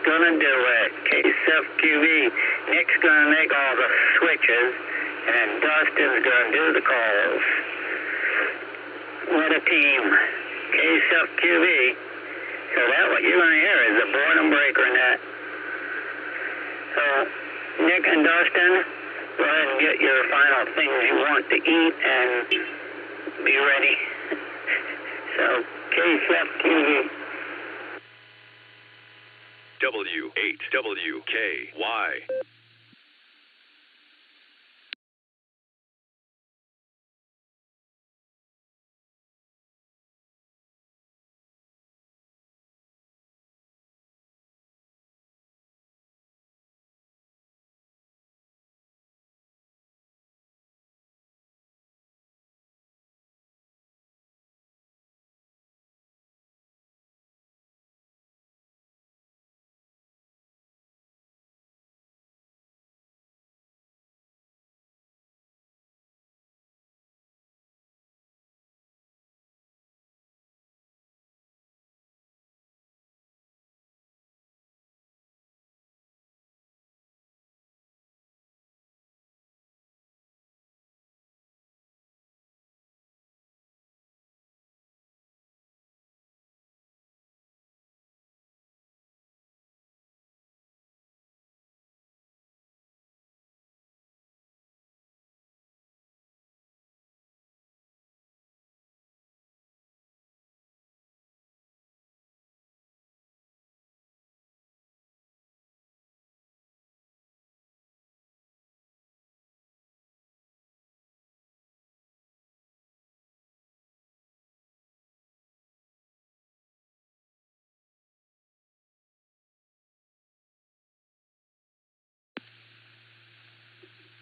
gonna do it. KSFQV, Nick's gonna make all the switches, and Dustin's gonna do the calls. What a team. KSFQV. So that's what you're gonna hear is the Boredom Breaker Net. So Nick and Dustin, go ahead and get your final things you want to eat and be ready. So KSFQV. W8WKY.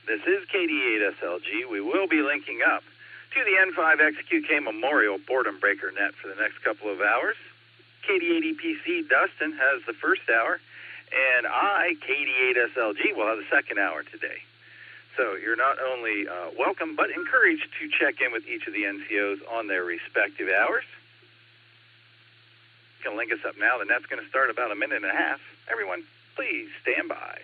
This is KD8SLG. We will be linking up to the N5XQK Memorial Boredom Breaker Net for the next couple of hours. KD8EPC Dustin has the first hour, and I, KD8SLG, will have the second hour today. So you're not only welcome, but encouraged to check in with each of the NCOs on their respective hours. You can link us up now. The net's going to start about a minute and a half. Everyone, please stand by.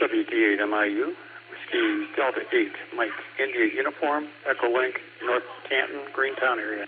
WD8MIU, Whiskey Delta 8, Mike, India Uniform, Echolink, North Canton, Greentown area.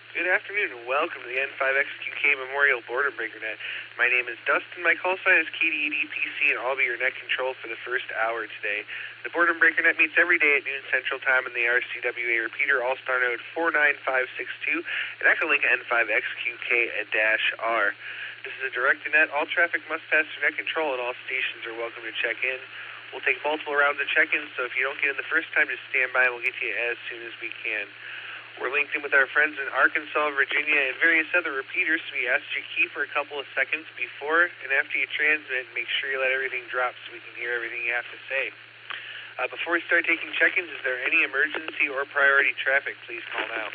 Good afternoon and welcome to the N5XQK Memorial Boredom Breaker Net. My name is Dustin, my call sign is KD8EPC, and I'll be your net control for the first hour today. The Boredom Breaker Net meets every day at noon Central Time in the RCWA repeater, Allstar node 49562, and Echolink N5XQK-R. This is a directed net. All traffic must pass through net control, and all stations are welcome to check in. We'll take multiple rounds of check-ins, so if you don't get in the first time, just stand by and we'll get to you as soon as we can. We're linked in with our friends in Arkansas, Virginia, and various other repeaters, so we ask you to key for a couple of seconds before and after you transmit, and make sure you let everything drop so we can hear everything you have to say. Before we start taking check-ins, is there any emergency or priority traffic? Please call now.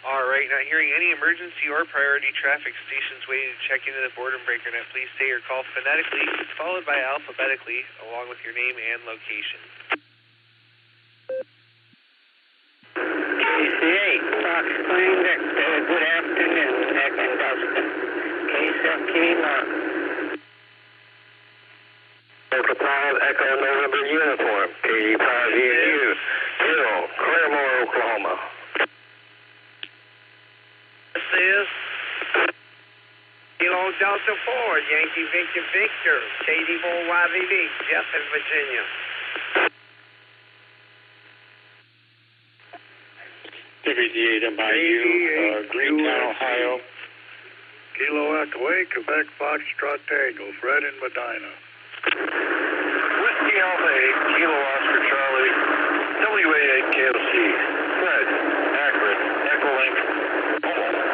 All right, not hearing any emergency or priority traffic. Stations waiting to check into the Boredom Breaker Net. Please say your call phonetically, followed by alphabetically, along with your name and location. KC8, Fox Plain Victor, good afternoon, Nick and Dustin. KSFK Mark. Delta 5, Echo November Uniform, KD5EU, Hill, Claremore, Oklahoma. This is Kilo Delta 4, Yankee Victor Victor, KD4YVV, Jeff in Virginia. WD8MIU, Greentown, Ohio. Kilo Echo, Quebec, Foxtrot Tango, Fred in Medina. Whiskey Alpha 8, Kilo Oscar Charlie, WA8 KOC, Fred, Akron, Echolink, Omaha.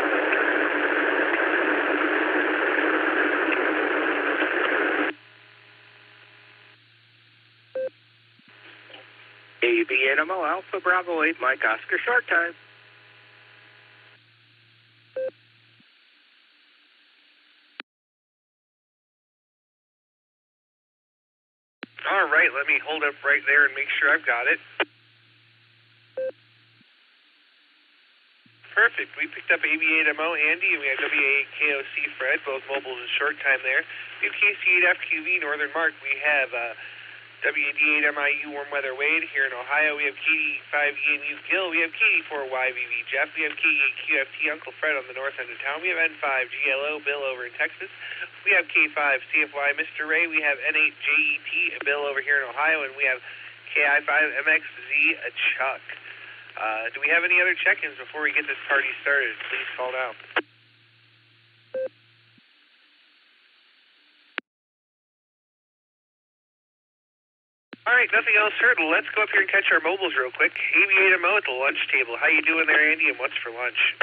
ABNMO Alpha Bravo 8, Mike Oscar Short Time. All right, let me hold up right there and make sure I've got it. Perfect. We picked up AB8MO Andy, and we have WA8KOC Fred, both mobiles in short time there. We have KC8FQV Northern Mark. We have WD8MIU Warm Weather Wade here in Ohio. We have KD5EMU Gil. We have KD4YVV Jeff. We have K8QFT Uncle Fred on the north end of town. We have N5GLO Bill over in Texas. We have K5CFY Mr. Ray. We have N8JET Bill over here in Ohio. And we have KI5MXZ Chuck. Do we have any other check-ins before we get this party started? Please call now. All right, nothing else heard. Let's go up here and catch our mobiles real quick. AB8MO at the lunch table. How you doing there, Andy, and what's for lunch?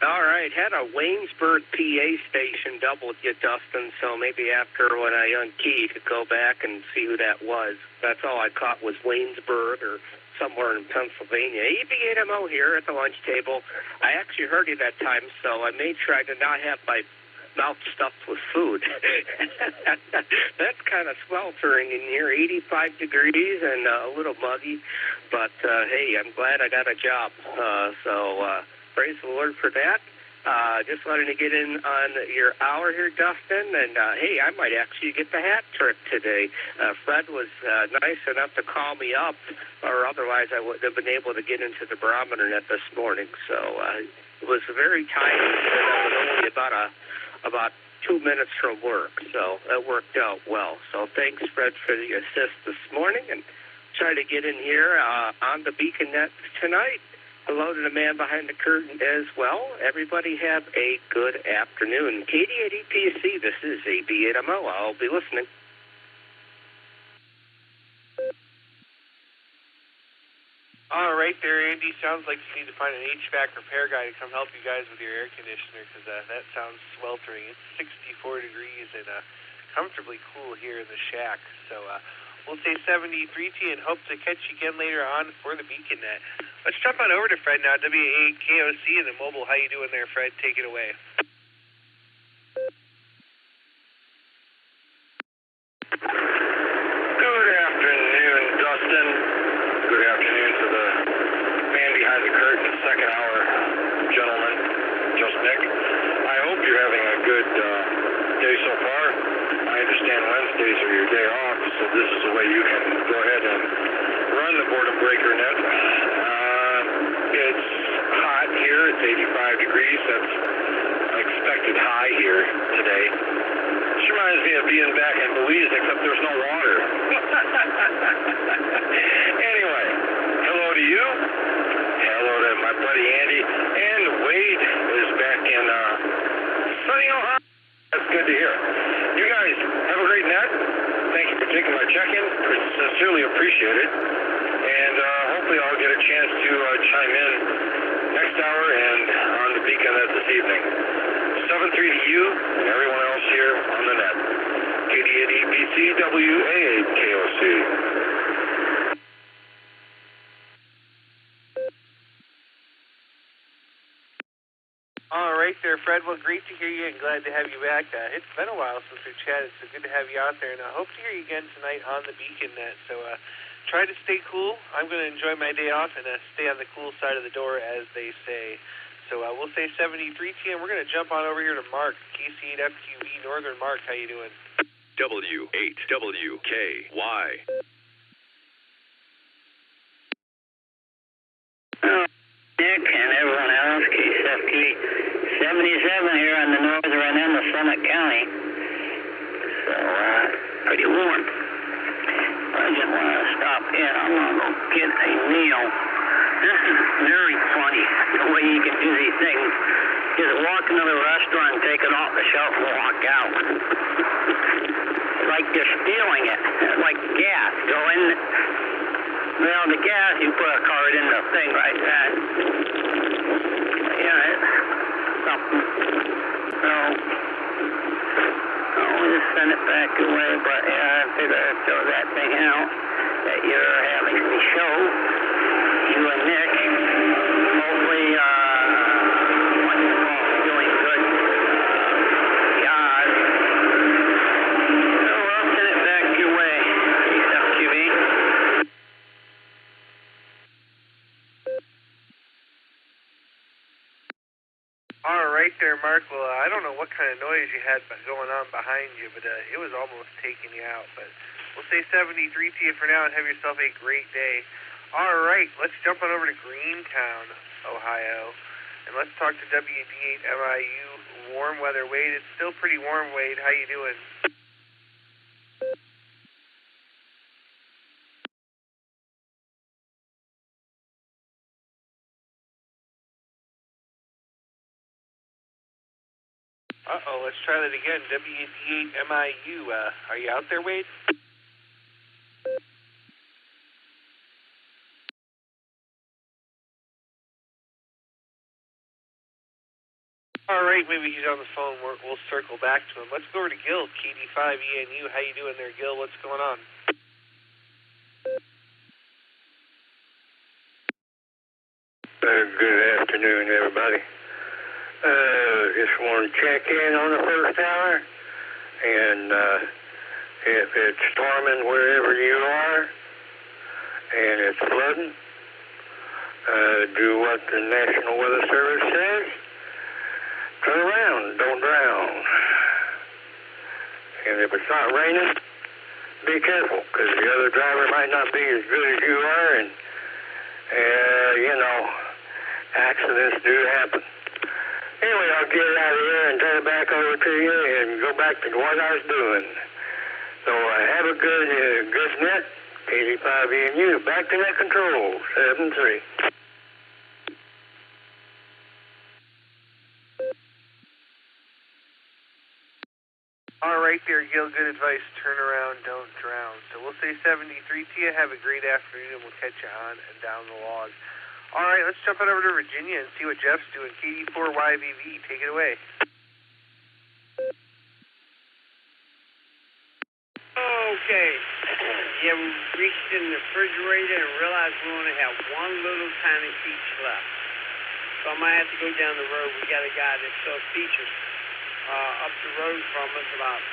All right, had a Waynesburg, PA station double with you, Dustin, so maybe after when I unkeyed, to go back and see who that was. That's all I caught was Waynesburg or somewhere in Pennsylvania. AB8MO here at the lunch table. I actually heard you that time, so I made sure I did not have my mouth stuffed with food. That's kind of sweltering in here, 85 degrees and a little muggy, but hey, I'm glad I got a job, so praise the Lord for that. Just wanted to get in on your hour here, Dustin, and hey, I might actually get the hat trick today. Fred was nice enough to call me up, or otherwise I wouldn't have been able to get into the barometer net this morning. So it was very timely. I was only about 2 minutes from work, so that worked out well. So thanks, Fred, for the assist this morning, and try to get in here on the Beacon Net tonight. Hello to the man behind the curtain as well. Everybody have a good afternoon. KD80PC, this is AB8MO. I'll be listening. All right there, Andy. Sounds like you need to find an HVAC repair guy to come help you guys with your air conditioner, because that sounds sweltering. It's 64 degrees and comfortably cool here in the shack. So we'll say 73 to you and hope to catch you again later on for the Beacon Net. Let's jump on over to Fred now, WA8KOC and the mobile. How you doing there, Fred? Take it away. Good afternoon, Dustin. Good afternoon to the man behind the curtain, second hour gentleman, just Nick. I hope you're having a good day so far. I understand Wednesdays are your day off, so this is the way you can go ahead and run the Boredom Breaker Net. It's hot here. It's 85 degrees. That's an expected high here today. This reminds me of being back in Belize, except there's no water. Anyway, hello to you. Hello to my buddy Andy. And Wade is back in sunny Ohio. That's good to hear. You guys have a great net. Thank you for taking my check-in. Sincerely appreciate it. And hopefully I'll get a chance to chime in next hour and on the Beacon Net this evening. 7-3 to you and everyone else here on the net. KD8EBCWA KOC. All right there, Fred. Well, great to hear you and glad to have you back. It's been a while since we've chatted, so good to have you out there. And I hope to hear you again tonight on the Beacon Net. So try to stay cool. I'm going to enjoy my day off and stay on the cool side of the door, as they say. So we'll say 73 to you, and we're going to jump on over here to Mark, KC8FQV Northern. Mark, how you doing? W8WKY. Nick and everyone else, KCFQ 77 here on the northern end of Summit County. So, pretty warm. I just want to stop in. I'm going to go get a meal. This is very funny, the way you can do these things. Just walk into the restaurant, take it off the shelf, and walk out. Like you're stealing it. Like gas. Go in. Well, the gas, you put a card in the thing like that. Yeah, it's something. So, we'll just send it back away, but I figure I'd throw that thing out that you're having me show. You and Nick. Hopefully, wonderful, doing good. God. So I'll send it back your way, QB. All right there, Mark. Well, I don't know what kind of noise you had going on behind you, but it was almost taking you out. But we'll say 73 to you for now and have yourself a great day. All right, let's jump on over to Greentown, Ohio, and let's talk to WD8MIU Warm Weather. Wade, it's still pretty warm, Wade. How you doing? Uh-oh, let's try that again. WD8MIU, are you out there, Wade? All right, maybe he's on the phone. We'll circle back to him. Let's go over to Gil, KD5ENU. How you doing there, Gil? What's going on? Good afternoon, everybody. Just want to check in on the first hour, and if it's storming wherever you are, and it's flooding, do what the National Weather Service says. Turn around, don't drown. And if it's not raining, be careful, because the other driver might not be as good as you are, and, accidents do happen. Anyway, I'll get it out of here and turn it back over to you and go back to what I was doing. So have a good net, KD5ENU. Back to net control, 7-3. All right there, Gil. Good advice. Turn around, don't drown. So we'll say 73 to you. Have a great afternoon, and we'll catch you on and down the log. All right, let's jump on over to Virginia and see what Jeff's doing. KD4YVV, take it away. Okay. Yeah, we reached in the refrigerator and realized we only have one little tiny peach left. So I might have to go down the road. We got a guy that sells peaches up the road from us about,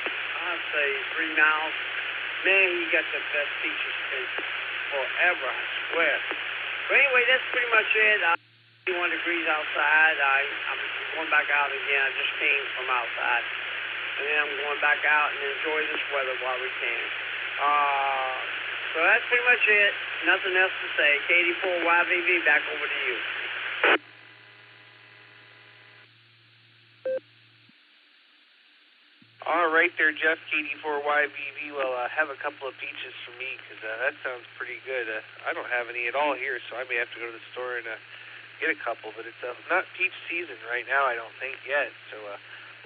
I'd say, 3 miles. Man, he got the best peaches forever, I swear. But anyway, that's pretty much it. 51 degrees outside. I'm going back out again. I just came from outside. And then I'm going back out and enjoy this weather while we can. So that's pretty much it. Nothing else to say. KD4YVV, back over to you. All right there, Jeff, KD4YVV. Well, have a couple of peaches for me, because that sounds pretty good. I don't have any at all here, so I may have to go to the store and get a couple. But it's not peach season right now, I don't think, yet. So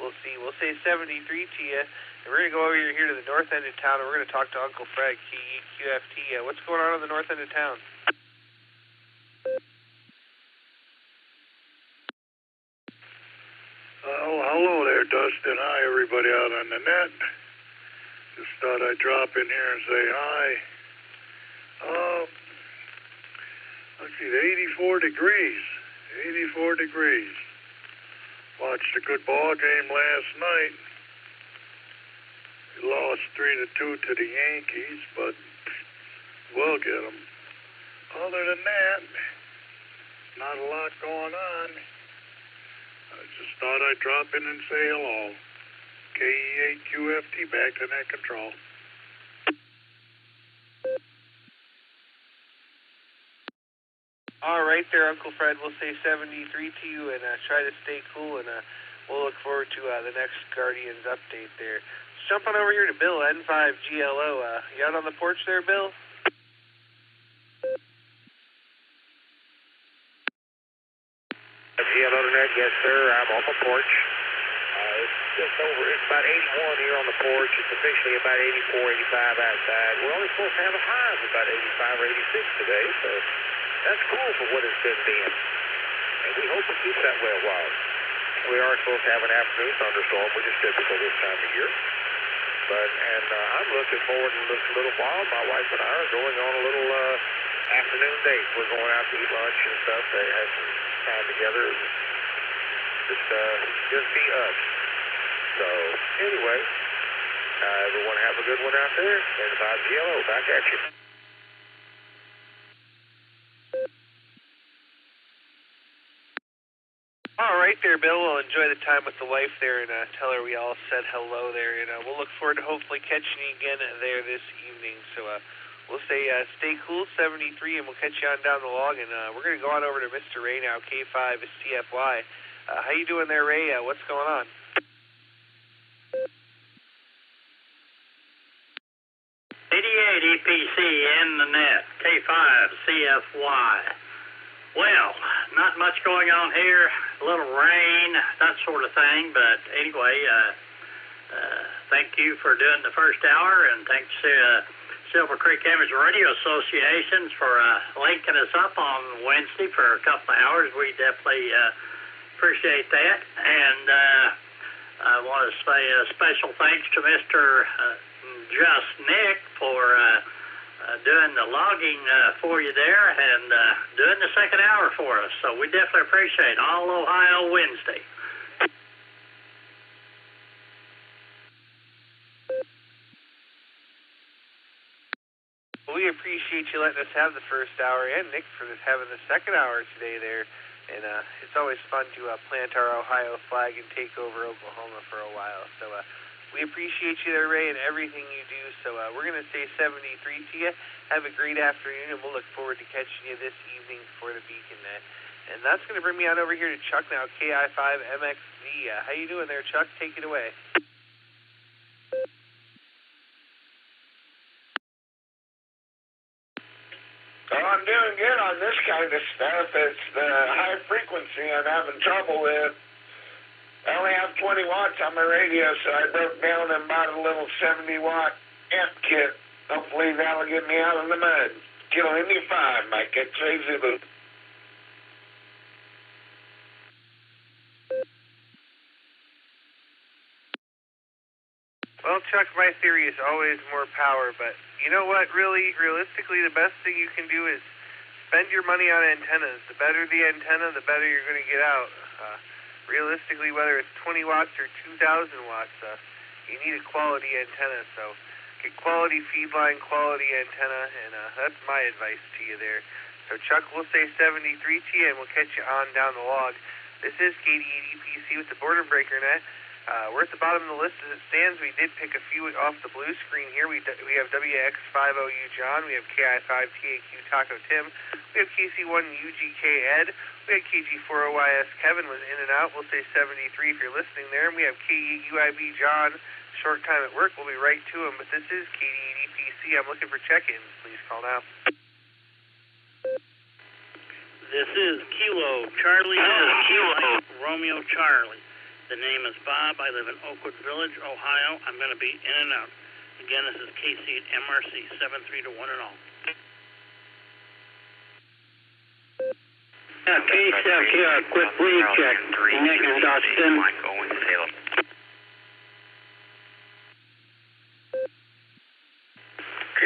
we'll see. We'll say 73 to you. And we're going to go over here to the north end of town, and we're going to talk to Uncle Fred, QFT. What's going on the north end of town? Hello there, Dustin. Hi, everybody out on the net. Just thought I'd drop in here and say hi. Let's see, 84 degrees. 84 degrees. Watched a good ball game last night. We lost 3-2 to the Yankees, but we'll get them. Other than that, not a lot going on. I just thought I'd drop in and say hello. KE8QFT back to net control. All right there, Uncle Fred. We'll say 73 to you and try to stay cool, and we'll look forward to the next Guardians update there. Let's jump on over here to Bill, N5GLO. You out on the porch there, Bill? GLO to net, yes, sir. I'm on the porch. It's just over. It's about 81 here on the porch. It's officially about 84, 85 outside. We're only supposed to have a high of about 85 or 86 today, so that's cool for what it's been being. And we hope it keeps that way a while. We are supposed to have an afternoon thunderstorm, which is typical this time of year. I'm looking forward to this little while. My wife and I are going on a little afternoon date. We're going out to eat lunch and stuff. They have some time together. Just be us. So, anyway, everyone have a good one out there. And N5GLO, back at you. All right there, Bill. We'll enjoy the time with the wife there and tell her we all said hello there. And we'll look forward to hopefully catching you again there this evening. So we'll say stay cool, 73, and we'll catch you on down the log. And we're going to go on over to Mr. Ray now, K5CFY. How you doing there, Ray? What's going on? EPC in the net, K5CFY. Well, not much going on here. A little rain, that sort of thing. But anyway, thank you for doing the first hour, and thanks to Silver Creek Amateur Radio Associations for linking us up on Wednesday for a couple of hours. We definitely appreciate that. And I want to say a special thanks to Mr. Just Nick for doing the logging for you there and doing the second hour for us. So we definitely appreciate All Ohio Wednesday. We appreciate you letting us have the first hour, and Nick for having the second hour today there. And it's always fun to plant our Ohio flag and take over Oklahoma for a while. So we appreciate you there, Ray, and everything you do. So we're going to say 73 to you. Have a great afternoon, and we'll look forward to catching you this evening for the Beacon Net. And that's going to bring me on over here to Chuck now, KI5MXZ. How you doing there, Chuck? Take it away. Well, I'm doing good on this kind of stuff. It's the high frequency I'm having trouble with. I only have 20 watts on my radio, so I broke down and bought a little 70-watt amp kit. Hopefully that'll get me out of the mud. Kilo Indy 5, Mike. It's Zulu. Well, Chuck, my theory is always more power, but you know what? Really, realistically, the best thing you can do is spend your money on antennas. The better the antenna, the better you're going to get out. Realistically, whether it's 20 watts or 2,000 watts, you need a quality antenna. So get quality feed line, quality antenna, and that's my advice to you there. So, Chuck, we'll say 73 to you, and we'll catch you on down the log. This is KD80PC with the Boredom Breaker Net. We're at the bottom of the list as it stands. We did pick a few off the blue screen here. We have WX50U John. We have KI5TAQ Taco Tim. We have KC1UGK Ed. We have KG40YS Kevin was in and out. We'll say 73 if you're listening there. And we have KEUIB John. Short time at work. We'll be right to him. But this is KD80PC. I'm looking for check-ins. Please call now. This is Kilo Charlie. Romeo Charlie. The name is Bob. I live in Oakwood Village, Ohio. I'm going to be in and out. Again, this is KC at MRC 73 to 1 and all. KCF here, quick read check. Nick and Dustin.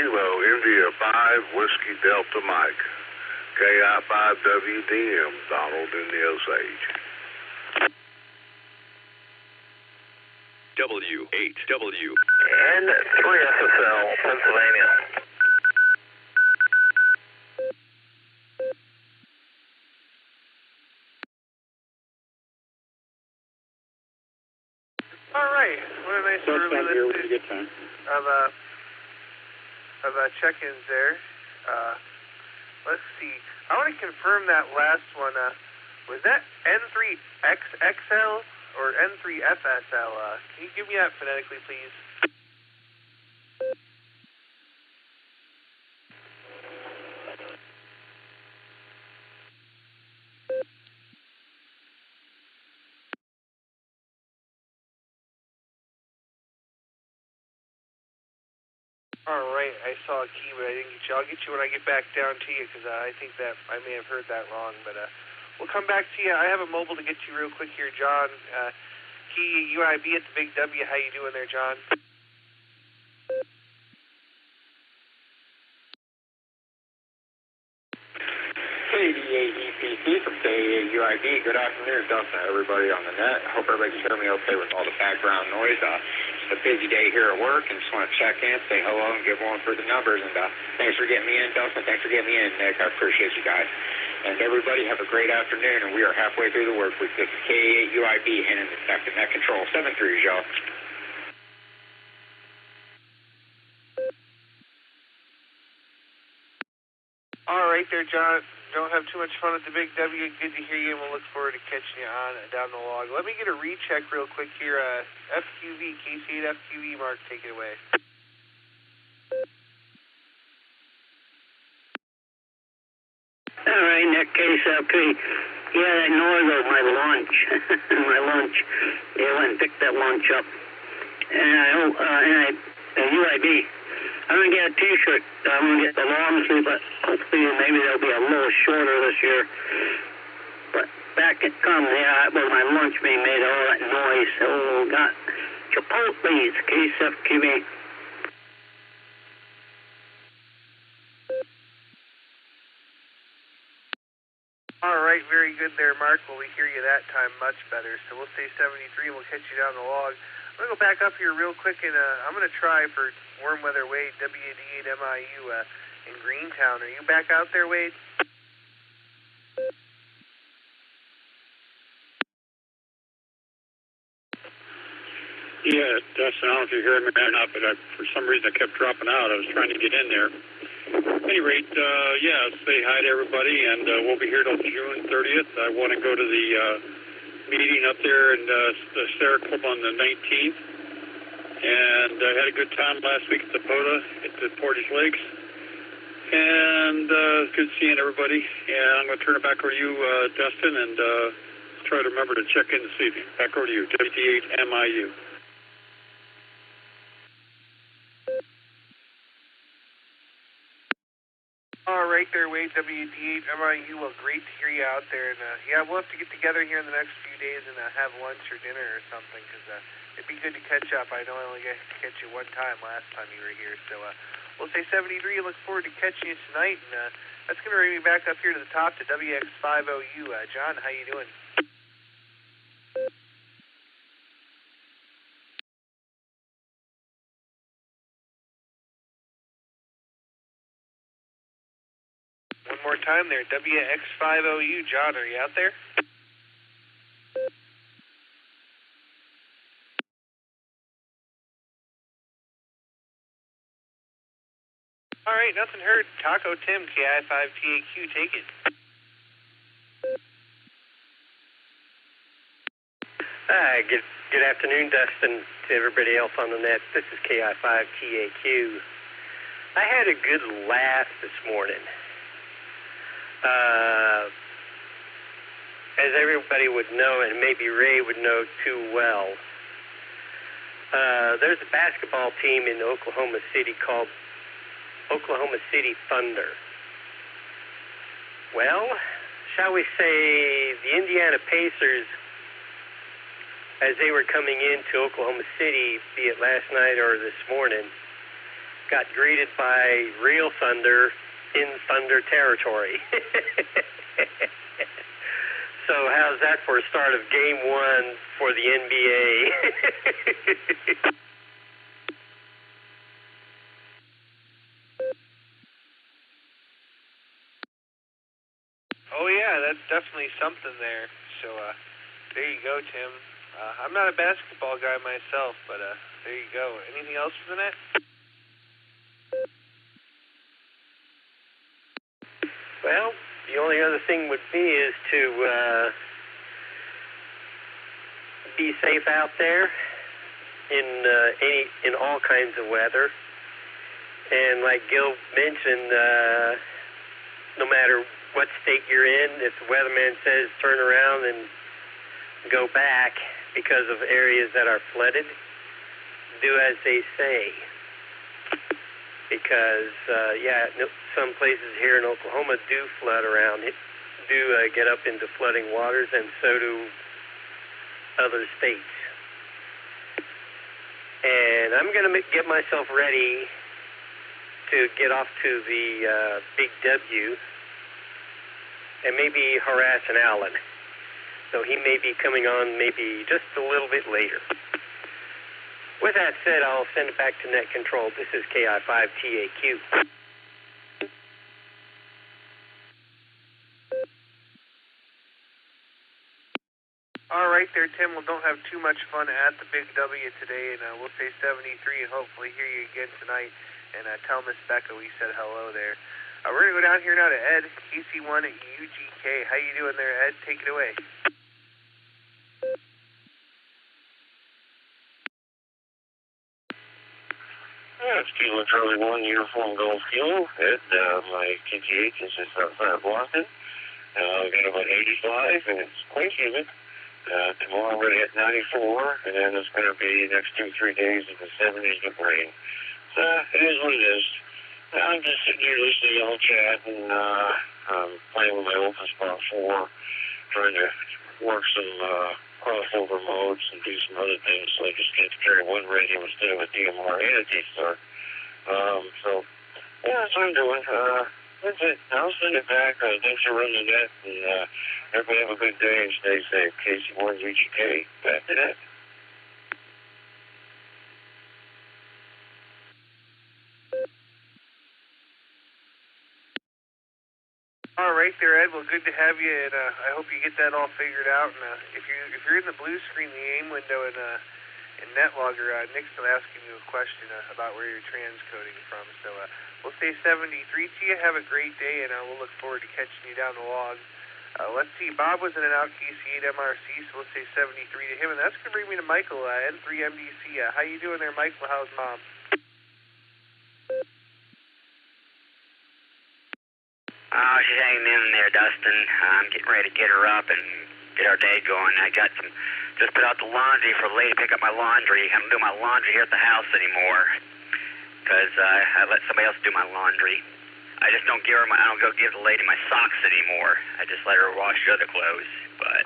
Kilo India 5 Whiskey Delta Mike. KI5WDM, Donald in the Osage. W8W. And 3SSL, Pennsylvania. All right. What a nice early list of check-ins there. Let's see. I want to confirm that last one. Was that N3XXL or N3FSL? Can you give me that phonetically, please? All right, I saw a key, but I didn't get you. I'll get you when I get back down to you, because I think that I may have heard that wrong. But we'll come back to you. I have a mobile to get you real quick here, John. Key UIB at the Big W. How you doing there, John? KDAEPC from KAUIB. Good afternoon, Dustin, everybody on the net. Hope everybody can hear me okay with all the background noise. It's a busy day here at work, and just want to check in, say hello, and give one for the numbers. And thanks for getting me in, Dustin. Thanks for getting me in, Nick. I appreciate you guys. And everybody have a great afternoon, and we are halfway through the work week. This is KAUIB and in effect net control 7-3, y'all. All right there, John. Don't have too much fun at the Big W. Good to hear you, and we'll look forward to catching you on down the log. Let me get a recheck real quick here. FQV, KC8 FQV, Mark, take it away. All right, Nick, KSLP. Yeah, that noise of my lunch. They went and picked that lunch up. And UIB. I'm going to get a T-shirt. I'm going to get the long sleeve, but hopefully maybe they'll be a little shorter this year. But back it comes, yeah, that was my lunch being made, all that noise. Oh, God. Chipotle's, KSFQV. All right, very good there, Mark. Well, we hear you that time much better. So we'll say 73, and we'll catch you down the log. I'm going to go back up here real quick, and I'm going to try for Warm Weather Wade, WAD8 MIU in Greentown. Are you back out there, Wade? Yeah, Dustin, I don't know if you're hearing me or not, but for some reason I kept dropping out. I was trying to get in there. At any rate, say hi to everybody, and we'll be here till June 30th. I want to go to the meeting up there in the SARA Club on the 19th. And I had a good time last week at the POTA at the Portage Lakes. And good seeing everybody. And I'm going to turn it back over to you, Dustin, and try to remember to check in this evening. Back over to you, WD8 MIU. All right there, Wade, WD8 MIU. Well, great to hear you out there. And yeah, we'll have to get together here in the next few days and have lunch or dinner or something, because it'd be good to catch up. I know I only got to catch you one time last time you were here. So we'll say 73. Look forward to catching you tonight. And that's going to bring me back up here to the top to WX50U. John, how you doing? One more time there, WX50U. John, are you out there? All right, nothing heard. Taco Tim, KI5TAQ, take it. Hi, good afternoon, Dustin, to everybody else on the net. This is KI5TAQ. I had a good laugh this morning. As everybody would know, and maybe Ray would know too well, there's a basketball team in Oklahoma City called Oklahoma City Thunder. Well, shall we say the Indiana Pacers, as they were coming into Oklahoma City, be it last night or this morning, got greeted by real thunder in thunder territory. So how's that for a start of Game 1 for the NBA? Oh, yeah, that's definitely something there. So, there you go, Tim. I'm not a basketball guy myself, but there you go. Anything else for the net? Well, the only other thing would be is to be safe out there in all kinds of weather. And like Gil mentioned, no matter what state you're in, if the weatherman says turn around and go back because of areas that are flooded, do as they say. Because, some places here in Oklahoma do flood around, get up into flooding waters, and so do other states. And I'm going to get myself ready to get off to the Big W and maybe harass an Allen. So he may be coming on maybe just a little bit later. With that said, I'll send it back to Net Control. This is KI5TAQ. All right there, Tim. Well, don't have too much fun at the Big W today, and we'll say 73 and hopefully hear you again tonight. And tell Miss Becca we said hello there. We're going to go down here now to Ed, KC1 at UGK. How you doing there, Ed? Take it away. It's Kilo Charlie 1, Uniform Golf Kilo. Ed, my KTH is just outside of Boston. We've got about 85, and it's quite humid. Tomorrow we're going to hit 94, and then it's going to be next 2-3 days in the 70s with rain. So it is what it is. I'm just sitting here listening to y'all chat and playing with my Open Spot 4, trying to work some crossover modes and do some other things so I just get to carry one radio instead of a DMR and a T-Star. So, yeah, that's what I'm doing. That's it. I'll send it back. Thanks for running the net, and everybody have a good day and stay safe. KC1 UGK, back to that. All right there, Ed. Well, good to have you, and I hope you get that all figured out. And if you're in the blue screen, the AIM window in Netlogger, Nick's still asking you a question about where you're transcoding from. So we'll say 73 to you. Have a great day, and we'll look forward to catching you down the log. Let's see. Bob was in and out KC8 MRC, so we'll say 73 to him, and that's going to bring me to Michael, N3MDC. How you doing there, Michael? How's Mom? Oh, she's hanging in there, Dustin. I'm getting ready to get her up and get our day going. I got just put out the laundry for the lady to pick up my laundry. I don't do my laundry here at the house anymore because I let somebody else do my laundry. I just don't give I don't go give the lady my socks anymore. I just let her wash the other clothes. But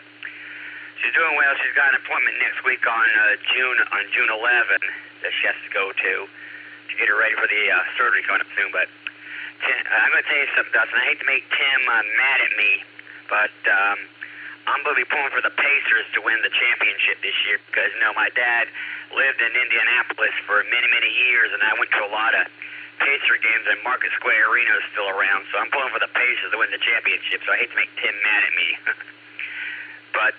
she's doing well. She's got an appointment next week on June 11 that she has to go to get her ready for the surgery coming up soon. But I'm going to tell you something, Dustin. I hate to make Tim mad at me, but I'm going to be pulling for the Pacers to win the championship this year because, my dad lived in Indianapolis for many, many years, and I went to a lot of Pacer games, and Market Square Arena is still around, so I'm pulling for the Pacers to win the championship, so I hate to make Tim mad at me. But,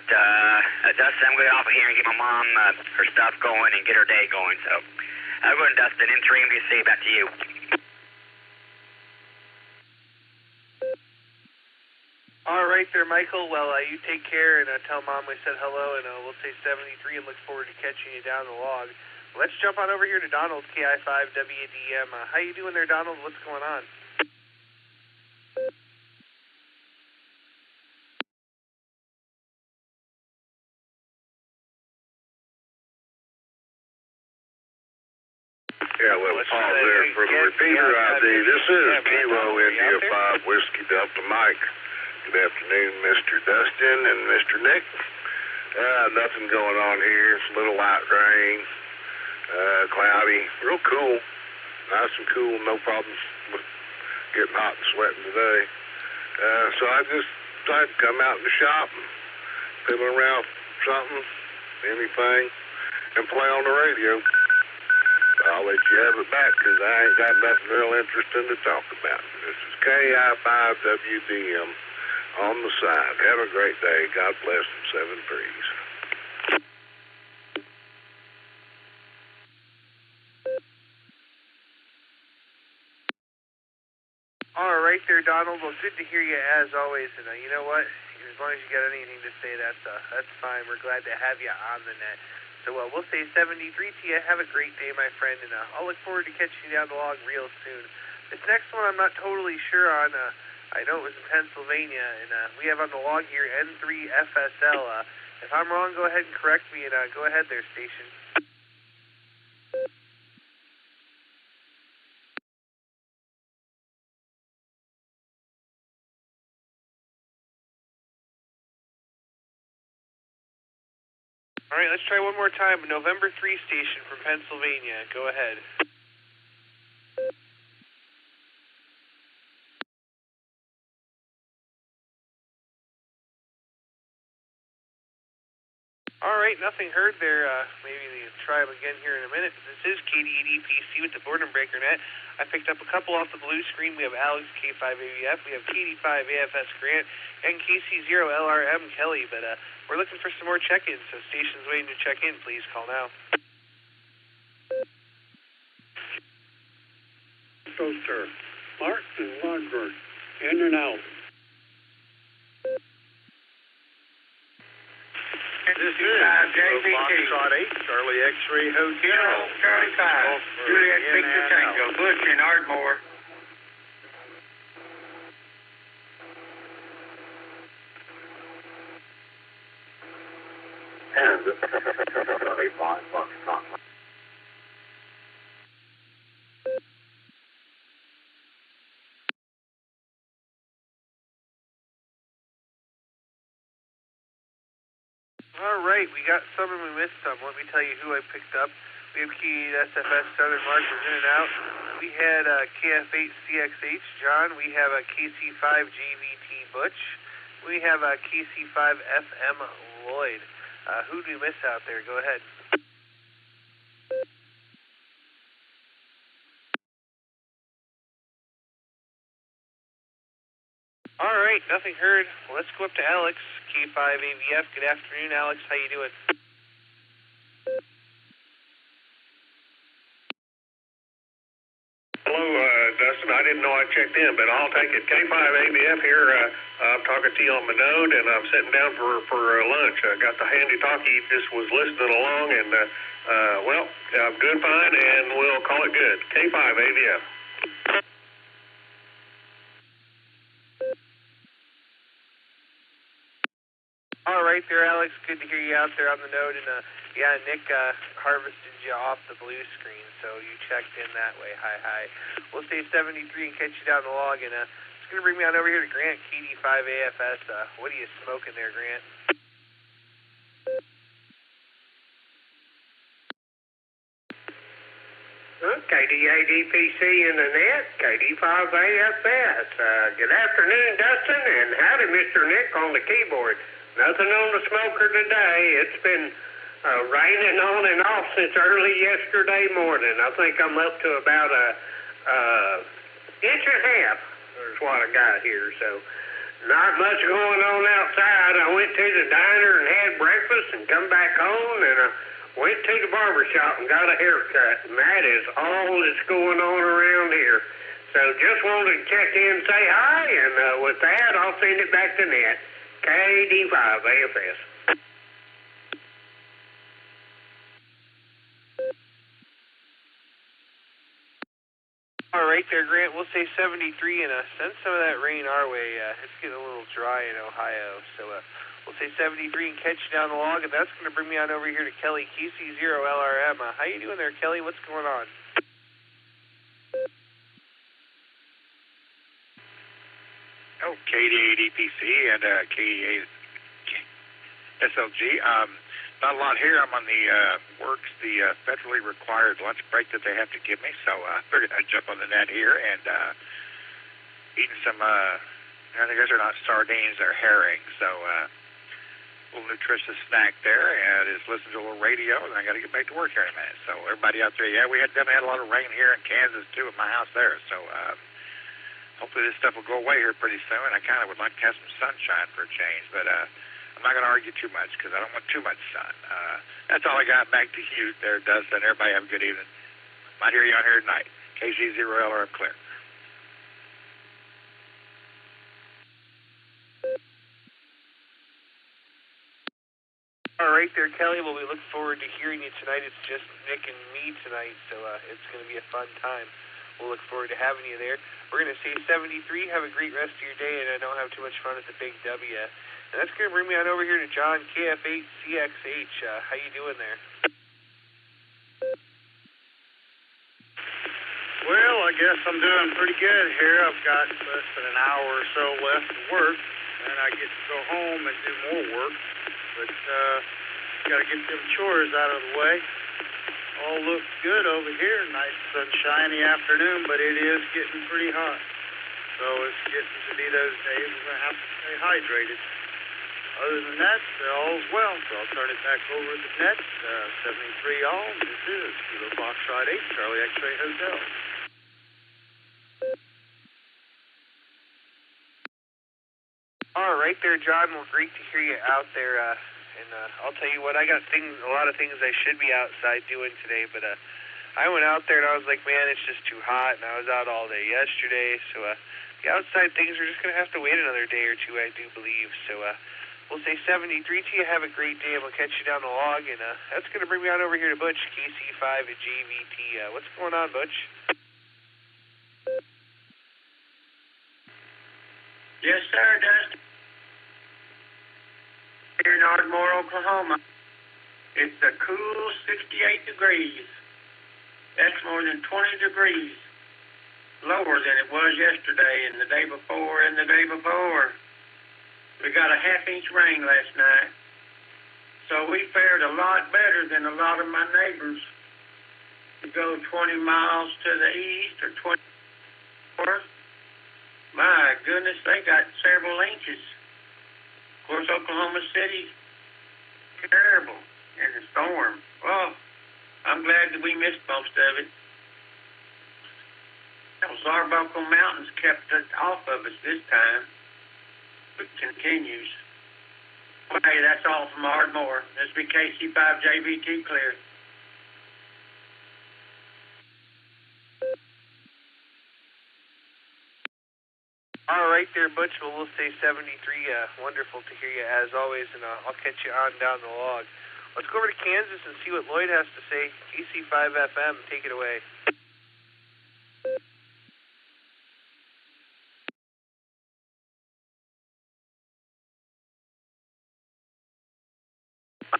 Dustin, I'm going to get off of here and get my mom her stuff going and get her day going, so I'm going, Dustin, N3MDC, back to you. All right there, Michael. Well, you take care and tell Mom we said hello, and we'll say 73 and look forward to catching you down the log. Let's jump on over here to Donald, KI5WDM. How you doing there, Donald? What's going on? Yeah, well, Paul there for the repeater ID. This is Kilo India 5 Whiskey Delta Mike. Good afternoon, Mr. Dustin and Mr. Nick. Nothing going on here. It's a little light rain, cloudy, real cool. nice and cool, no problems with getting hot and sweating today. So I just decided to come out in the shop and fiddle around something, anything, and play on the radio. I'll let you have it back because I ain't got nothing real interesting to talk about. This is KI5WDM on the side. Have a great day. God bless and 7 threes. All right there, Donald. Well, good to hear you as always. And you know what? As long as you got anything to say, that's fine. We're glad to have you on the net. So we'll say 73 to you. Have a great day, my friend, and I'll look forward to catching you down the log real soon. This next one I'm not totally sure on. I know it was in Pennsylvania, and we have on the log here N3FSL. If I'm wrong, go ahead and correct me, and go ahead there, station. All right, let's try one more time. November 3 station from Pennsylvania. Go ahead. All right, nothing heard there. Maybe they try them again here in a minute. This is KD8EPC with the Boredom Breaker Net. I picked up a couple off the blue screen. We have Alex K5AVF, we have KD5AFS Grant, and KC0LRM Kelly. But we're looking for some more check-ins, so stations waiting to check in. Please call now. So, sir, Martin Lundberg, in and out. This is Foxtrot 8, Charlie X-Ray Hotel. Charlie 5, Juliet Victor Tango, Butch and Ardmore. And this is Charlie 5, Foxtrot. All right, we got some and we missed some. Let me tell you who I picked up. We have key SFS Southern Mark was in and out. We had KF8CXH John. We have a KC5JVT Butch. We have a KC5FM Lloyd. Who do we miss out there? Go ahead. All right, nothing heard. Well, let's go up to Alex, K5AVF. Good afternoon, Alex. How you doing? Hello, Dustin. I didn't know I checked in, but I'll take it. K5AVF here. I'm talking to you on my node, and I'm sitting down for lunch. I got the handy-talkie, just was listening along, and, I'm doing fine, and we'll call it good. K5AVF. All right there, Alex. Good to hear you out there on the node. And, Nick harvested you off the blue screen, so you checked in that way. Hi. We'll say 73 and catch you down the log. And it's going to bring me on over here to Grant, KD5AFS. What are you smoking there, Grant? KD8EPC in the net, KD5AFS. Good afternoon, Dustin, and howdy, Mr. Nick on the keyboard. Nothing on the smoker today. It's been raining on and off since early yesterday morning. I think I'm up to about a inch and a half is what I got here. So not much going on outside. I went to the diner and had breakfast and come back home, and I went to the barber shop and got a haircut. And that is all that's going on around here. So just wanted to check in and say hi, and with that, I'll send it back to Net. KD5AFS. All right there, Grant. We'll say 73 and send some of that rain our way. It's getting a little dry in Ohio, so we'll say 73 and catch you down the log, and that's going to bring me on over here to Kelly, KC0LRM. How you doing there, Kelly? What's going on? KD8EPC and KD8SLG. Not a lot here. I'm on the works, the federally required lunch break that they have to give me, so I figured I'd jump on the net here and eating some, I think those are not sardines, they're herring, so a little nutritious snack there, and just listen to a little radio, and I got to get back to work here in a minute. So everybody out there, yeah, we definitely had a lot of rain here in Kansas, too, at my house there, so hopefully this stuff will go away here pretty soon. I kind of would like to have some sunshine for a change, but I'm not going to argue too much because I don't want too much sun. That's all I got. Back to you there, Dustin. Everybody have a good evening. Might hear you on here tonight. KC0L, I'm clear. All right there, Kelly. Well, we look forward to hearing you tonight. It's just Nick and me tonight, so it's going to be a fun time. We'll look forward to having you there. We're going to say 73. Have a great rest of your day, and I don't have too much fun at the Big W. And that's going to bring me on over here to John, KF8CXH. How you doing there? Well, I guess I'm doing pretty good here. I've got less than an hour or so left to work, and I get to go home and do more work. But got to get them chores out of the way. All looks good over here. Nice sunshiny afternoon, but it is getting pretty hot. So it's getting to be those days we're going to have to stay hydrated. Other than that, all's well. So I'll turn it back over to the net. 73 all. This is Kilo Foxtrot 8, Charlie X-Ray Hotel. All right there, John. Well, great to hear you out there. And I'll tell you what, I got a lot of things I should be outside doing today, but I went out there and I was like, man, it's just too hot, and I was out all day yesterday. So the outside things are just going to have to wait another day or two, I do believe. So we'll say 73 to you. Have a great day, and we'll catch you down the log. And that's going to bring me on over here to Butch, KC5 at JVT. What's going on, Butch? Yes, sir, Dustin. Here in Ardmore, Oklahoma, it's a cool 68 degrees. That's more than 20 degrees lower than it was yesterday and the day before and the day before. We got a half-inch rain last night. So we fared a lot better than a lot of my neighbors. You go 20 miles to the east or 20 north. My goodness, they got several inches. Of course, Oklahoma City, terrible in the storm. Well, I'm glad that we missed most of it. Those Arbuckle Mountains kept it off of us this time. It continues. Hey, that's all from Ardmore. This be KC5 JVT clear. All right there, Butch. Well, we'll say 73. Wonderful to hear you, as always, and I'll catch you on down the log. Let's go over to Kansas and see what Lloyd has to say. KC5 FM, take it away.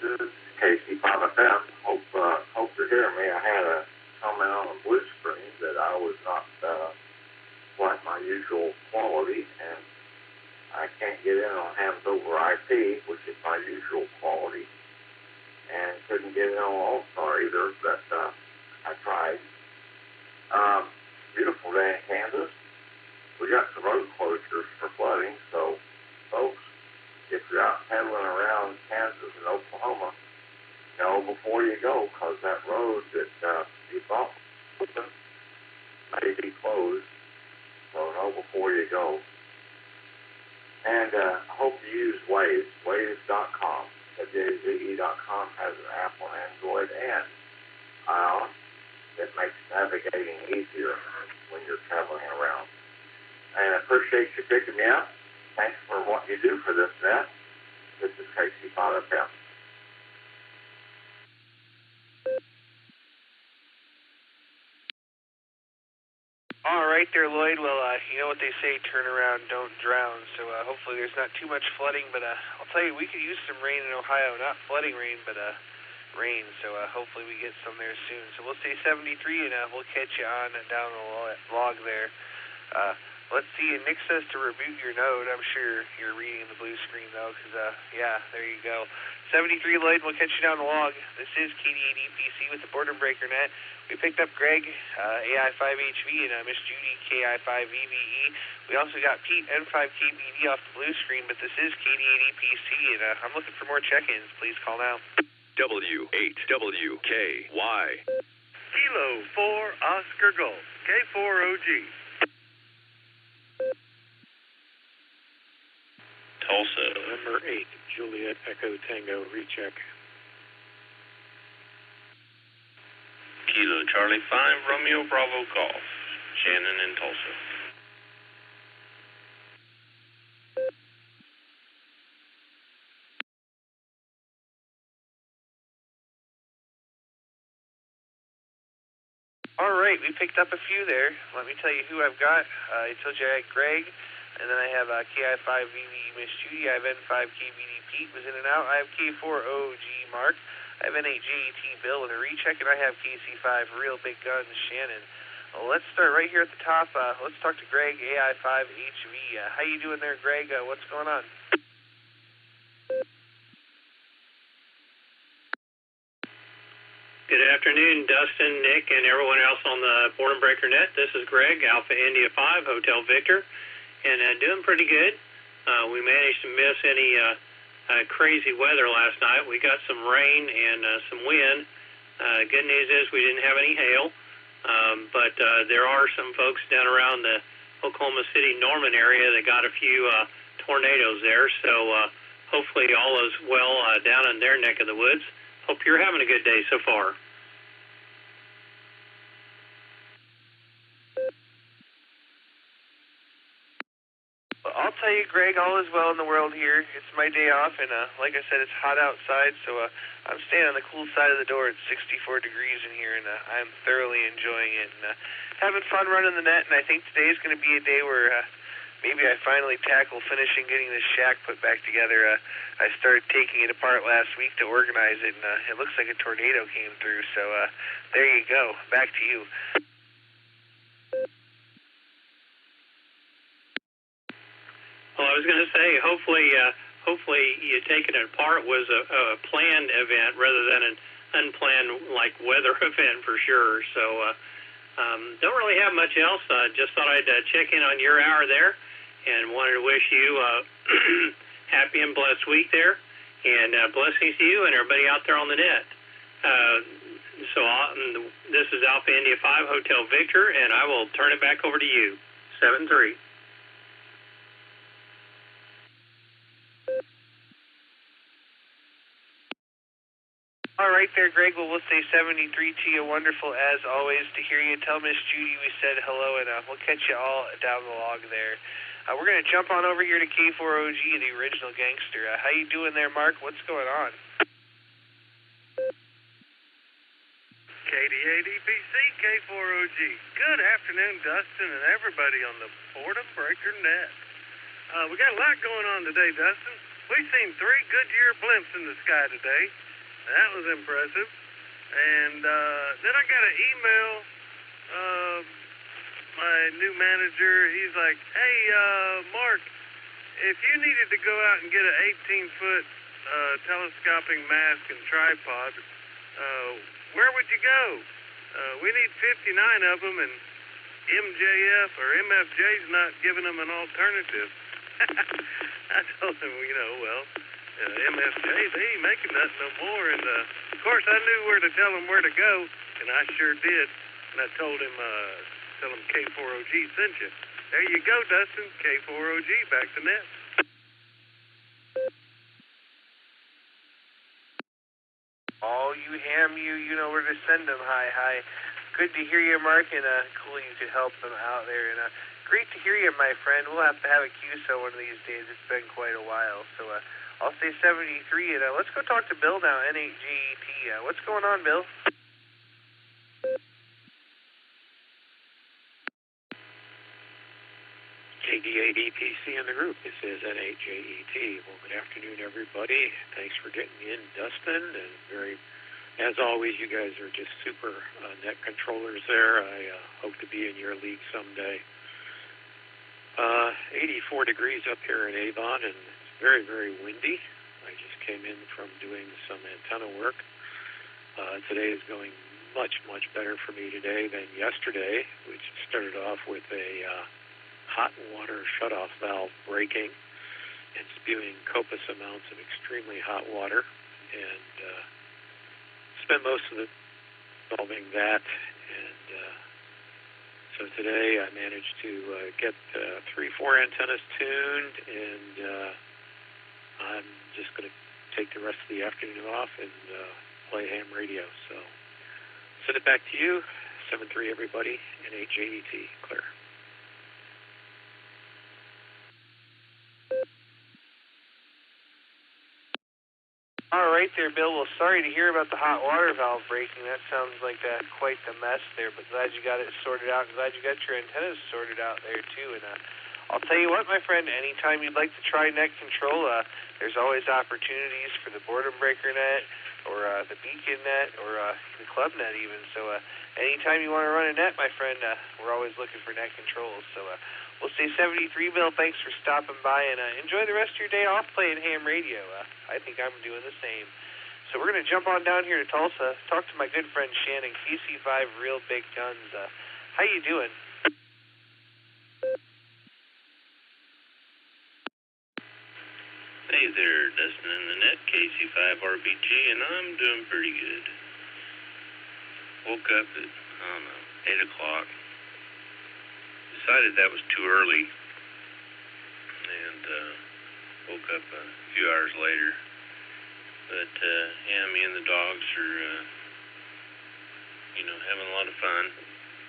This is KC5 FM. Hope you're hearing me. I had a comment on the blue screen that I was not like my usual quality, and I can't get in on hams over IP, which is my usual quality, and couldn't get in on Allstar either, but I tried. Beautiful day in Kansas. We got some road closures for flooding, so folks, if you're out pedaling around Kansas and Oklahoma, know before you go, because that road that you thought was open may be closed. So know before you go. And I hope you use Waze, Waze.com. WAZE.com has an app on Android and iOS that makes navigating easier when you're traveling around. And I appreciate you picking me up. Thanks for what you do for this net. This is KC5 FM. All right there, Lloyd. Well, you know what they say, turn around, don't drown. So hopefully there's not too much flooding, but I'll tell you, we could use some rain in Ohio. Not flooding rain, but rain. So hopefully we get some there soon. So we'll say 73, and we'll catch you on down the log there. Let's see. Nick says to reboot your node. I'm sure you're reading the blue screen, though, because, yeah, there you go. 73 Lloyd, we'll catch you down the log. This is KD8EPC with the Boredom Breaker Net. We picked up Greg, AI5HV, and Miss Judy, KI5EVE. We also got Pete, N5KBD off the blue screen, but this is KD8EPC, and I'm looking for more check-ins. Please call now. W8WKY. Kilo 4 Oscar Golf, K4OG. Tulsa. November 8, Juliet Echo Tango, recheck. Kilo Charlie 5, Romeo Bravo Golf. Shannon in Tulsa. All right, we picked up a few there. Let me tell you who I've got. I told you I had Greg, and then I have KI5VV Miss Judy. I have N5KBD Pete was in and out. I have K4OG Mark. I have N8JET Bill with a recheck, and I have KC5 Real Big Guns Shannon. Well, let's start right here at the top. Let's talk to Greg, AI5HV. How you doing there, Greg? What's going on? Good afternoon, Dustin, Nick, and everyone else on the Boredom Breaker Net. This is Greg, Alpha India 5, Hotel Victor, and doing pretty good. We managed to miss any crazy weather last night. We got some rain and some wind. Good news is we didn't have any hail, but there are some folks down around the Oklahoma City, Norman area that got a few tornadoes there, so hopefully all is well down in their neck of the woods. Hope you're having a good day so far. Well, I'll tell you, Greg, all is well in the world here. It's my day off, and like I said, it's hot outside, so I'm staying on the cool side of the door. It's 64 degrees in here, and I'm thoroughly enjoying it and having fun running the net, and I think today's going to be a day where maybe I finally tackle finishing getting this shack put back together. I started taking it apart last week to organize it, and it looks like a tornado came through. So there you go. Back to you. Well, I was going to say, hopefully you taking it apart was a planned event rather than an unplanned, like, weather event for sure. So don't really have much else. Just thought I'd check in on your hour there, and wanted to wish you happy and blessed week there, and blessings to you and everybody out there on the net. This is Alpha India 5 Hotel Victor, and I will turn it back over to you. 7-3. All right there, Greg. Well, we'll say 73 to you. Wonderful, as always, to hear you. Tell Miss Judy we said hello, and we'll catch you all down the log there. We're going to jump on over here to K4OG, the original gangster. How you doing there, Mark? What's going on? KD8EPC, K4OG. Good afternoon, Dustin, and everybody on the Boredom Breaker Net. We got a lot going on today, Dustin. We've seen 3 Goodyear blimps in the sky today. That was impressive. And then I got an email. My new manager, he's like, hey, Mark, if you needed to go out and get an 18-foot telescoping mask and tripod, where would you go? We need 59 of them, and MJF or MFJ's not giving them an alternative. I told him, MFJ, they ain't making nothing no more. And, of course, I knew where to tell him where to go, and I sure did. And I told him, tell him K4OG sent you. There you go, Dustin. K4OG, back to net. All you ham you know where to send them. Hi. Good to hear you, Mark, and cool you could help them out there. And great to hear you, my friend. We'll have to have a QSO one of these days. It's been quite a while. So I'll say 73, and let's go talk to Bill now, N8JET. What's going on, Bill? KD8EPC in the group. This is N8JET. Well, good afternoon, everybody. Thanks for getting in, Dustin. And as always, you guys are just super net controllers there. I hope to be in your league someday. 84 degrees up here in Avon, and it's very, very windy. I just came in from doing some antenna work. Today is going much, much better for me today than yesterday, which started off with a hot water shutoff valve breaking and spewing copious amounts of extremely hot water, and spent most of it solving that. And so today I managed to get 3-4 antennas tuned, and I'm just going to take the rest of the afternoon off and play ham radio. So send it back to you. 7-3 everybody, and 8JET, clear. All right there, Bill. Well, sorry to hear about the hot water valve breaking. That sounds like quite the mess there, but glad you got it sorted out. Glad you got your antennas sorted out there, too. And I'll tell you what, my friend, anytime you'd like to try net control, there's always opportunities for the Boredom Breaker net or the Beacon net or the Club net even. So anytime you want to run a net, my friend, we're always looking for net controls. So we'll say 73, Bill. Thanks for stopping by, and enjoy the rest of your day off playing ham radio. I think I'm doing the same. So we're going to jump on down here to Tulsa, talk to my good friend Shannon, KC5 Real Big Guns. How you doing? Hey there, Dustin in the net, KC5RBG, and I'm doing pretty good. Woke up at, 8 o'clock. Decided that was too early, and woke up a few hours later. But, yeah, me and the dogs are, having a lot of fun.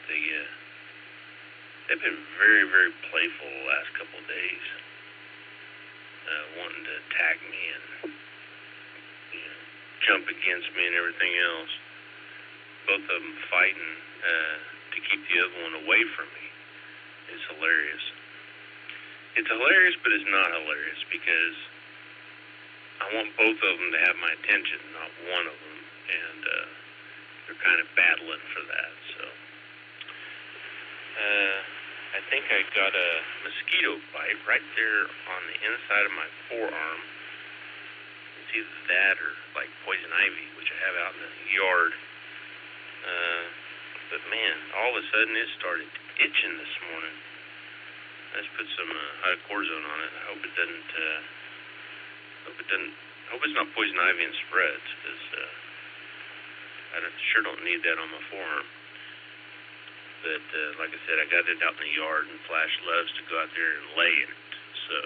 They've been very, very playful the last couple of days. Wanting to attack me and jump against me and everything else. Both of them fighting to keep the other one away from me. It's hilarious. It's hilarious, but it's not hilarious because I want both of them to have my attention, not one of them, and they're kind of battling for that. So I think I got a mosquito bite right there on the inside of my forearm. It's either that or like poison ivy, which I have out in the yard. But man, all of a sudden it started itching this morning. Let's put some hydrocortisone on it. I hope it doesn't. Hope it's not poison ivy and spreads, because I sure don't need that on my forearm. But like I said, I got it out in the yard, and Flash loves to go out there and lay in it. So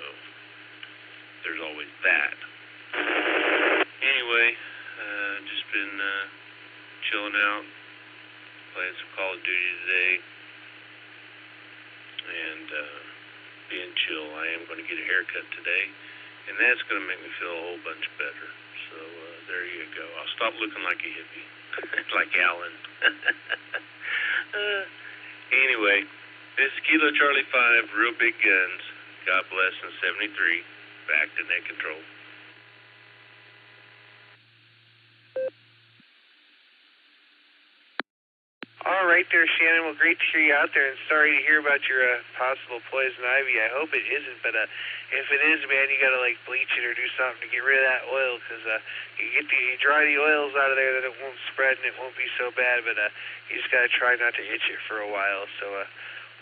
there's always that. Anyway, just been chilling out, playing some Call of Duty today, and being chill. I am going to get a haircut today, and that's going to make me feel a whole bunch better. So there you go. I'll stop looking like a hippie, like Alan. Anyway, this is Kilo Charlie 5, Real Big Guns. God bless, and 73. Back to net control. All right there, Shannon. Well, great to hear you out there, and sorry to hear about your possible poison ivy. I hope it isn't, but if it is, man, you gotta like bleach it or do something to get rid of that oil, because you dry the oils out of there, then it won't spread and it won't be so bad. But you just gotta try not to itch it for a while. So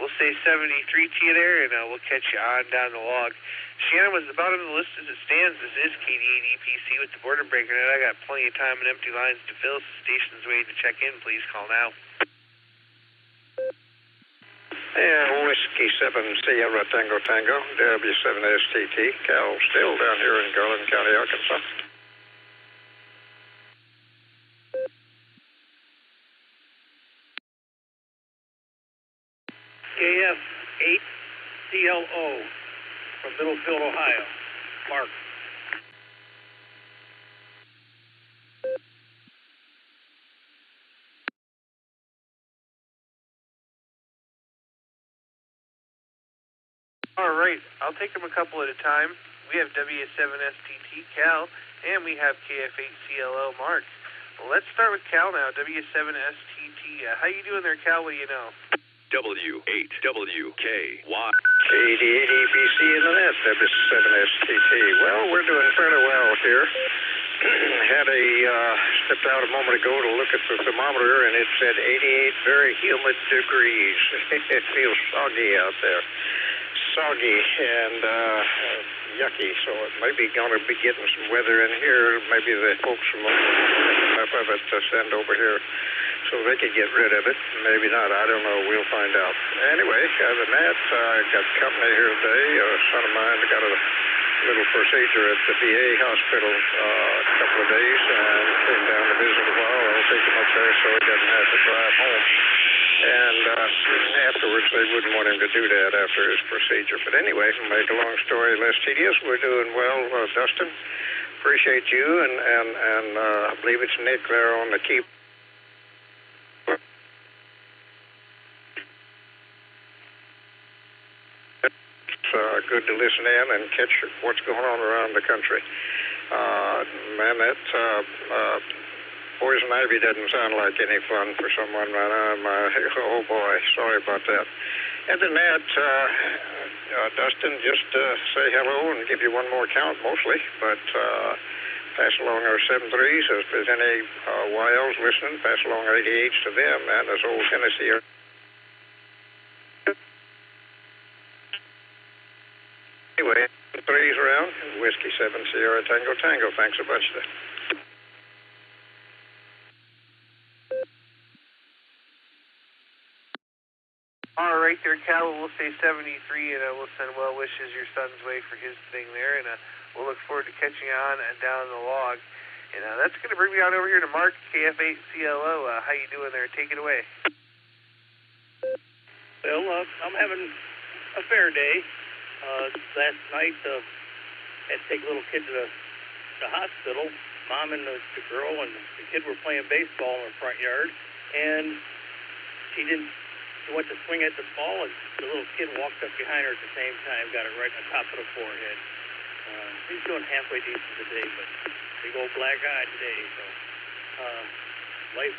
we'll say 73 to you there, and we'll catch you on down the log. Shannon was the bottom of the list as it stands. This is KD8EPC with the Boredom Breaker net. I got plenty of time and empty lines to fill. So stations waiting to check in. Please call now. Yeah, Whiskey 7 Sierra Tango Tango, W7STT, Cal still down here in Garland County, Arkansas. KF 8 CLO from Middlefield, Ohio. Mark. All right, I'll take them a couple at a time. We have W7STT Cal, and we have KF8CLO Mark. Well, let's start with Cal now, W7STT. How you doing there, Cal? What do you know? W8WKY. KD80BC in the net, W7STT. Well, we're doing fairly well here. Had stepped out a moment ago to look at the thermometer, and it said 88 very humid degrees. It feels soggy out there. Soggy and yucky, so it may be going to be getting some weather in here. Maybe the folks from enough of it to send over here so they could get rid of it. Maybe not. I don't know. We'll find out. Anyway, other than that, I got company here today. A son of mine got a little procedure at the VA hospital a couple of days and came down to visit a while. I'll take him up there so he doesn't have to drive home. And afterwards, they wouldn't want him to do that after his procedure. But anyway, to make a long story less tedious, we're doing well. Dustin, appreciate you, and I believe it's Nick there on the key. It's good to listen in and catch what's going on around the country. Man, that poison ivy doesn't sound like any fun for someone. Oh boy, sorry about that. Other than that, Dustin, just say hello and give you one more count, mostly. But pass along our 7.3s. If there's any YLs listening, pass along 88s to them. And as old Tennessee. Anyway, 3s around. Whiskey 7 Sierra Tango Tango. Thanks a bunch today. All right there, Cal. We'll say 73, and we'll send well wishes your son's way for his thing there, and we'll look forward to catching you on down the log. And that's going to bring me on over here to Mark, KF8CLO. How you doing there? Take it away. Well, I'm having a fair day. Last night, had to take a little kid to the hospital. Mom and the girl and the kid were playing baseball in the front yard, and she went to swing at the ball, and the little kid walked up behind her at the same time, got it right on top of the forehead. He's doing halfway decent today, but big old black eye today, so life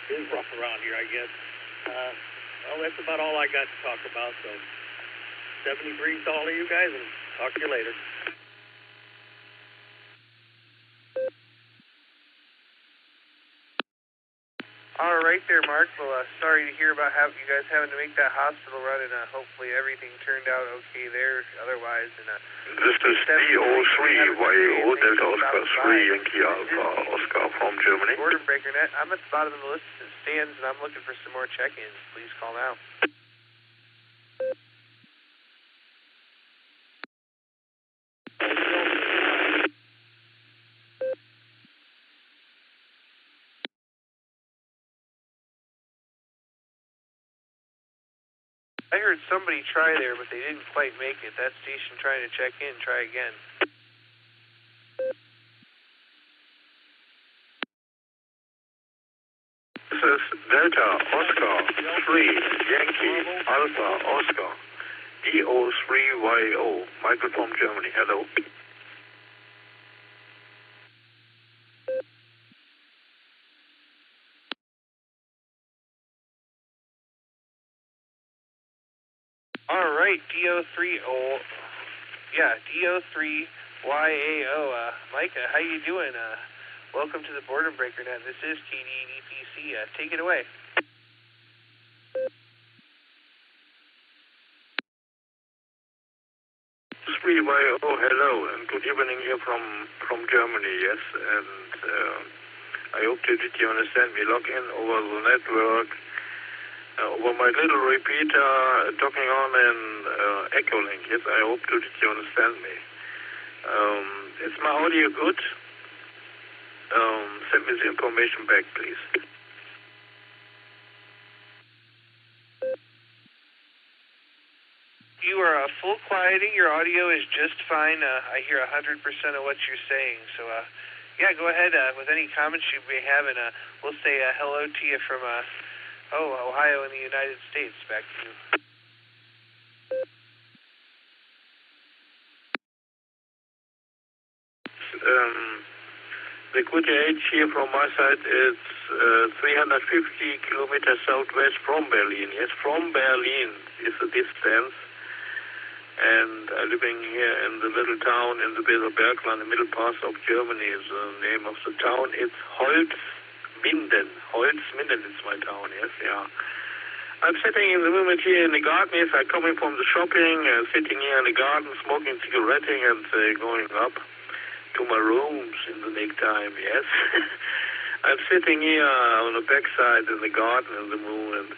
is rough around here, I guess. Well, that's about all I got to talk about, so 73 to all of you guys, and talk to you later. All right there, Mark. Well, sorry to hear about you guys having to make that hospital run, and hopefully everything turned out okay there otherwise. And this is DO3YO Delta Oscar 3 Yankee Alpha Oscar from Germany. Boredom Breaker Net. I'm at the bottom of the list of stands, and I'm looking for some more check-ins. Please call now. I heard somebody try there, but they didn't quite make it. That station trying to check in, try again. This is Delta Oscar 3 Yankee Alpha Oscar DO3YO Michael from Germany. Hello. All right, DO3YAO. Micah, how you doing? Welcome to the Boredom Breaker Net. This is KD80PC. Take it away. Hello, and good evening here from Germany, yes, and I hope that you understand me. Log in over the network, over my little repeater, talking on in Echolink, yes, I hope that you understand me. Is my audio good? Send me the information back, please. You are full quieting. Your audio is just fine. I hear 100% of what you're saying. So, yeah, go ahead with any comments you may have, and we'll say hello to you from, Ohio in the United States. Back to you. The the QTH here from my side is 350 kilometers southwest from Berlin. Yes, from Berlin is the distance. And I'm living here in the little town in the Weserbergland, the middle part of Germany is the name of the town. It's Holzminden. Holzminden is my town, yes, yeah. I'm sitting in the moment here in the garden. Yes, I'm coming from the shopping, sitting here in the garden, smoking cigarette and going up to my rooms in the nighttime, yes. I'm sitting here on the backside in the garden in the moment.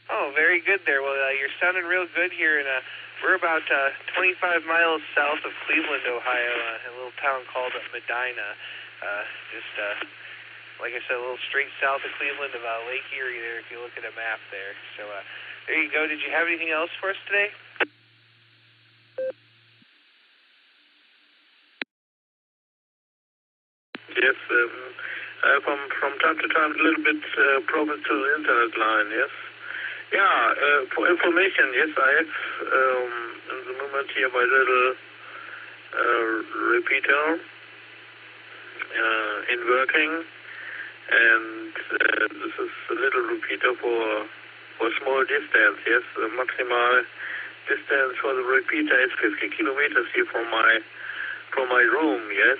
Oh, very good there. Well, you're sounding real good here, and we're about 25 miles south of Cleveland, Ohio, in a little town called Medina. Just, like I said, a little straight south of Cleveland, about Lake Erie there, if you look at a map there. So there you go. Did you have anything else for us today? Yes, from time to time, a little bit problems to the internet line, yes. Yeah, for information, yes, I have in the moment here my little repeater in working, and this is a little repeater for small distance, yes. The maximal distance for the repeater is 50 kilometers here from my room, yes.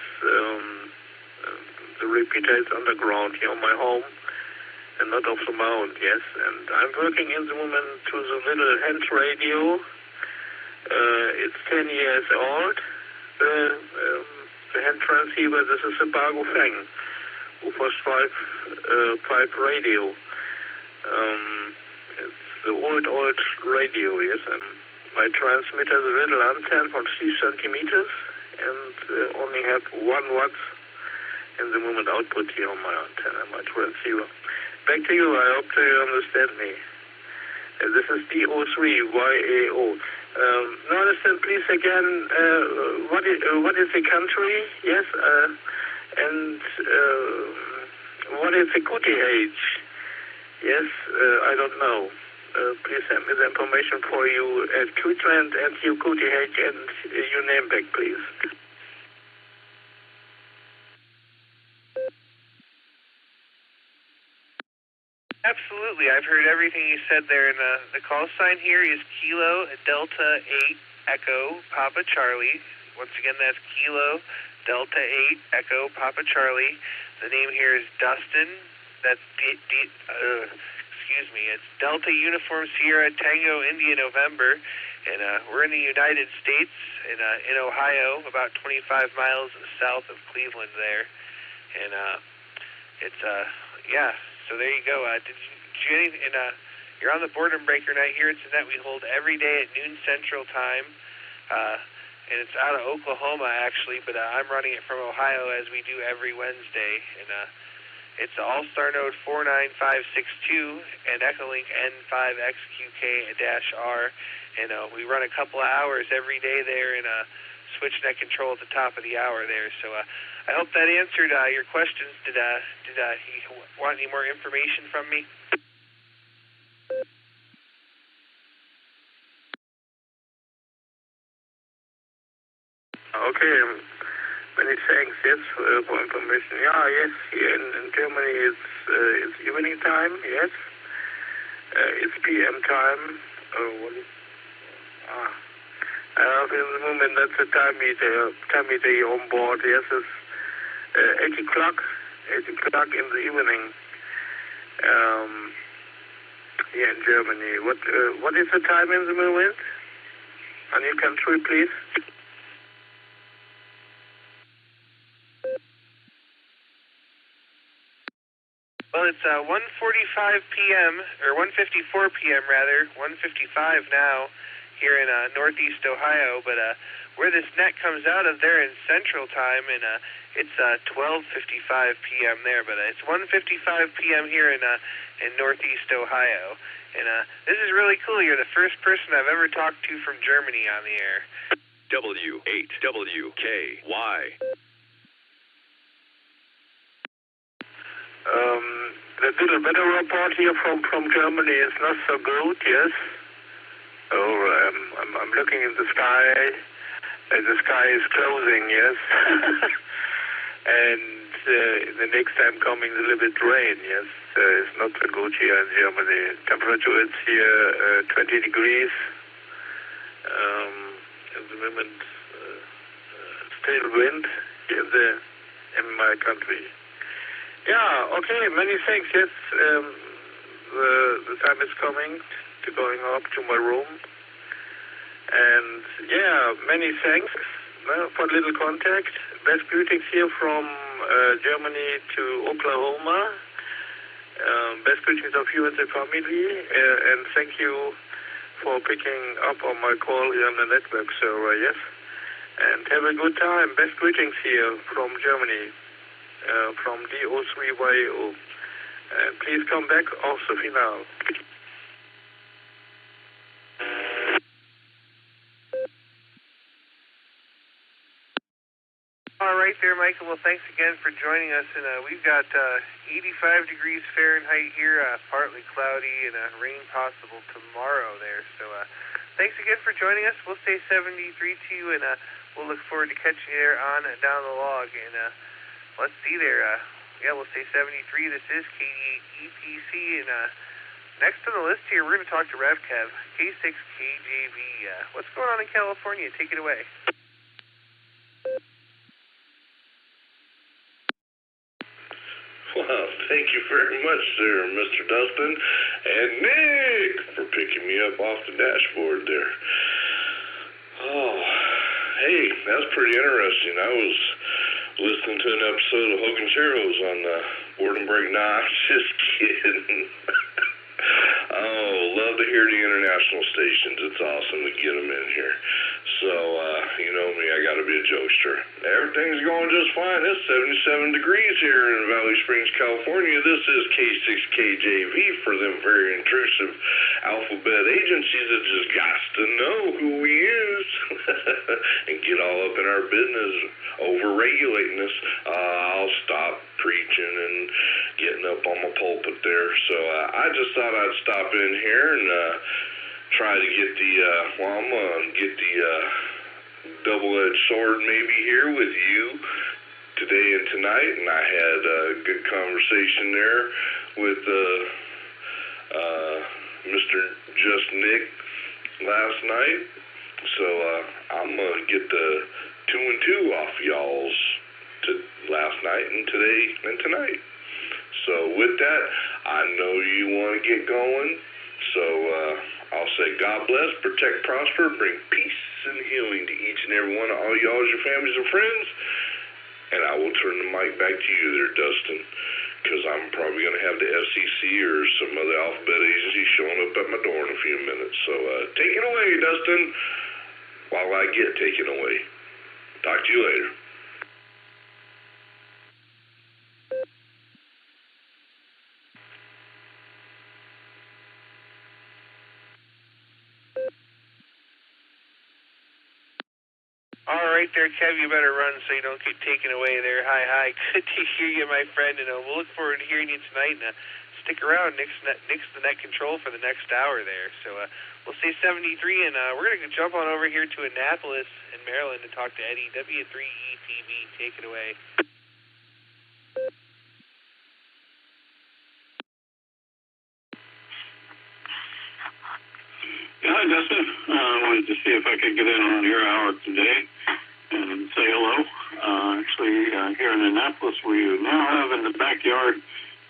The repeater is underground here on my home, and not off the mount, yes. And I'm working in the moment to the little hand radio. It's 10 years old. The hand transceiver, this is a Bago Feng, UFOS 5 radio. It's the old radio, yes. And my transmitter is a little antenna from 3 centimeters and only have 1 watt in the moment output here on my antenna, my transceiver. Back to you. I hope you understand me. This is DO3YAO. Now understand, please, again, what is the country? Yes, and what is the QTH? Yes, I don't know. Please send me the information for you at QTrend and your QTH and your name back, please. Absolutely. I've heard everything you said there, and the call sign here is Kilo Delta 8 Echo Papa Charlie. Once again, that's Kilo Delta 8 Echo Papa Charlie. The name here is Dustin. That's it's Delta Uniform Sierra Tango India November, and we're in the United States in Ohio, about 25 miles south of Cleveland there, and it's yeah. So there you go. You're on the Boredom Breaker night here at the net. We hold every day at noon Central Time, and it's out of Oklahoma actually, but I'm running it from Ohio as we do every Wednesday, and it's Allstar node 49562 and Echolink N5XQK-R, and we run a couple of hours every day there in switch net control at the top of the hour there. So I hope that answered your questions. Did you want any more information from me? Okay, many thanks, yes, for information. Yeah, yes, here in Germany it's evening time, yes. It's PM time. In the moment, that's the time meter here on board. Yes, it's 8 o'clock in the evening here in Germany. What is the time in the moment? On your country, please. Well, it's 1:45 p.m., or 1:54 p.m. rather, 1:55 now here in northeast Ohio, but where this net comes out of there in Central Time, and it's 12:55 p.m. there, but it's 1:55 p.m. here in northeast Ohio, and this is really cool. You're the first person I've ever talked to from Germany on the air. W8WKY. The little weather report here from Germany is not so good, yes. I'm looking in the sky. The sky is closing, yes. And the next time coming a little bit rain, yes. It's not so good here in Germany. Temperature is here 20 degrees. At the moment, still wind here in my country. Yeah, okay, many thanks. Yes, the time is coming to going up to my room. And yeah, many thanks for a little contact. Best greetings here from Germany to Oklahoma. Best greetings of you and the family. And thank you for picking up on my call here on the network server, yes? And have a good time. Best greetings here from Germany, from DO3YO. And please come back also final. All right there, Michael. Well, thanks again for joining us. And we've got 85 degrees Fahrenheit here, partly cloudy, and rain possible tomorrow there. So thanks again for joining us. We'll stay 73 to you, and we'll look forward to catching you there on down the log. And let's see there. Yeah, we'll stay 73. This is K8EPC. And next on the list here, we're going to talk to RevKev, K6KJV. What's going on in California? Take it away. Well, thank you very much, sir, Mr. Dustin, and Nick for picking me up off the dashboard there. Oh, hey, that's pretty interesting. I was listening to an episode of Hogan's Heroes on the Boredom Break. Nah, I'm just kidding. Oh, love to hear the international stations. It's awesome to get them in here. So, you know me, I got to be a jokester. Everything's going just fine. It's 77 degrees here in Valley Springs, California. This is K6KJV for them very intrusive alphabet agencies that just got to know who we use and get all up in our business, over-regulating us. I'll stop preaching and getting up on my pulpit there. So I just thought I'd stop in here and try to get the, I'm going to get the double-edged sword maybe here with you today and tonight. And I had a good conversation there with Mr. Just Nick last night. So I'm going to get the 2 and 2 off y'all's last night and today and tonight. So with that, I know you want to get going. So I'll say God bless, protect, prosper, bring peace and healing to each and every one of all y'all, your families and friends. And I will turn the mic back to you there, Dustin, because I'm probably going to have the FCC or some other alphabet agency showing up at my door in a few minutes. So take it away, Dustin, while I get taken away. Talk to you later. All right there, Kev, you better run so you don't get taken away there. Hi. Good to hear you, my friend, and we'll look forward to hearing you tonight. And stick around. Nick's the net control for the next hour there. So we'll stay 73, and we're going to jump on over here to Annapolis in Maryland to talk to Eddie, W3ETV. Take it away. Yeah, hi, Dustin. I wanted to see if I could get in on your hour today and say hello. Actually, here in Annapolis, we now have in the backyard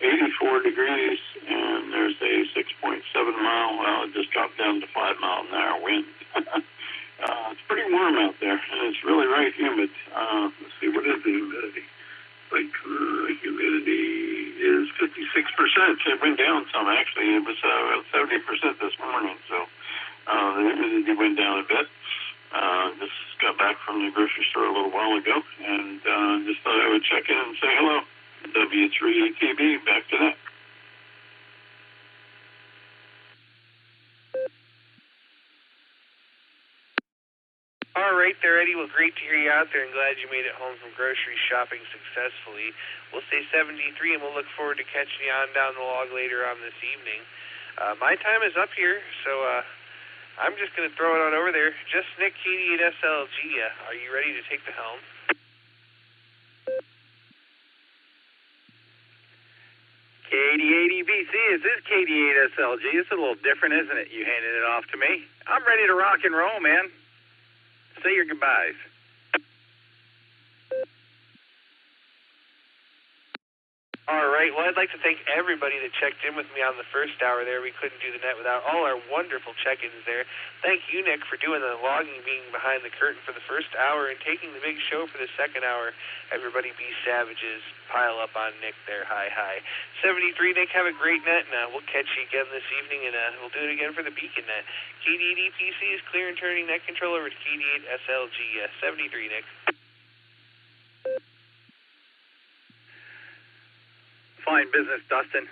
84 degrees, and there's a 6.7 mile, well, it just dropped down to 5 mile an hour wind. It's pretty warm out there, and it's really right humid. Let's see, what is the humidity? Humidity is 56%. It went down some, actually. It was 70% this morning, so the humidity went down a bit. Just got back from the grocery store a little while ago, and just thought I would check in and say hello. W3ETB, back to that. All right there, Eddie. Well, great to hear you out there, and glad you made it home from grocery shopping successfully. We'll stay 73, and we'll look forward to catching you on down the log later on this evening. My time is up here, so I'm just going to throw it on over there. Just Nick, KD8SLG. Are you ready to take the helm? KD8EBC, is this KD8SLG? It's a little different, isn't it? You handed it off to me. I'm ready to rock and roll, man. Say your goodbyes. All right. Well, I'd like to thank everybody that checked in with me on the first hour there. We couldn't do the net without all our wonderful check-ins there. Thank you, Nick, for doing the logging, being behind the curtain for the first hour, and taking the big show for the second hour. Everybody be savages. Pile up on Nick there. Hi, hi. 73, Nick, have a great net, and we'll catch you again this evening, and we'll do it again for the beacon net. KD8PC is clear and turning net control over to KD8SLG. 73, Nick. Fine business, Dustin.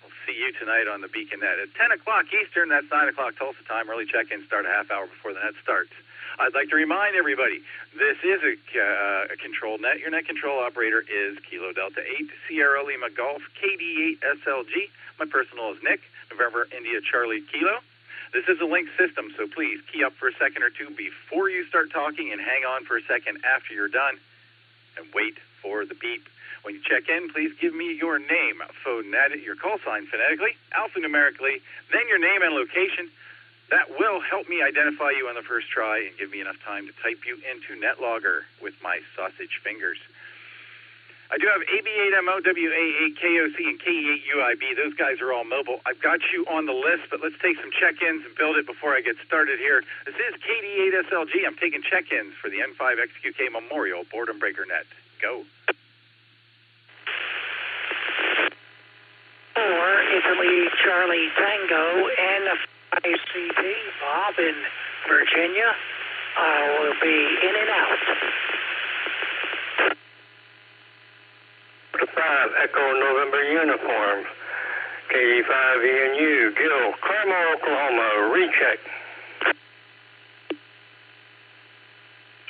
We'll see you tonight on the Beacon Net at 10 o'clock Eastern. That's 9 o'clock Tulsa time. Early check-in start a half hour before the net starts. I'd like to remind everybody, this is a controlled net. Your net control operator is Kilo Delta 8, Sierra Lima Golf, KD8SLG. My personal is Nick, November India Charlie Kilo. This is a linked system, so please key up for a second or two before you start talking and hang on for a second after you're done and wait for the beep. When you check in, please give me your name, your call sign phonetically, alphanumerically, then your name and location. That will help me identify you on the first try and give me enough time to type you into Netlogger with my sausage fingers. I do have AB8MO, WA8KOC, and KE8UIB. Those guys are all mobile. I've got you on the list, but let's take some check-ins and build it before I get started here. This is KD8SLG. I'm taking check-ins for the N5XQK Memorial Boredom Breaker Net. Go. 4 Italy Charlie Tango N5CP, Bob in Virginia. I will be in and out. 5 Echo November Uniform, KD5ENU, Gil, Claremore, Oklahoma, recheck.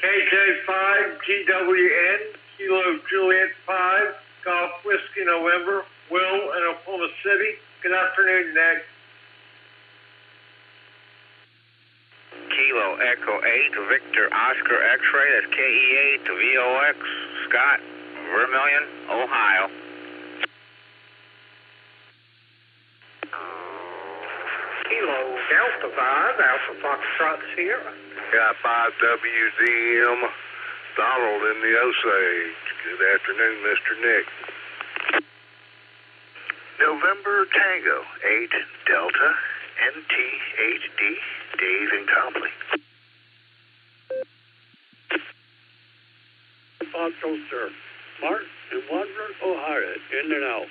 KJ5 GWN, Kilo Juliet 5, Golf Whiskey November, Will in Oklahoma City. Good afternoon, Nick. Kilo Echo 8, Victor Oscar X-Ray, that's KE8 to VOX, Scott, Vermilion, Ohio. Kilo Delta 5, Alpha Foxtrot Sierra. Got 5WZM, Donald in the Osage. Good afternoon, Mr. Nick. November Tango 8 Delta NT8D, Dave in Copley. Foxtrot, sir. Mark in Woodford, Ohio, in and out.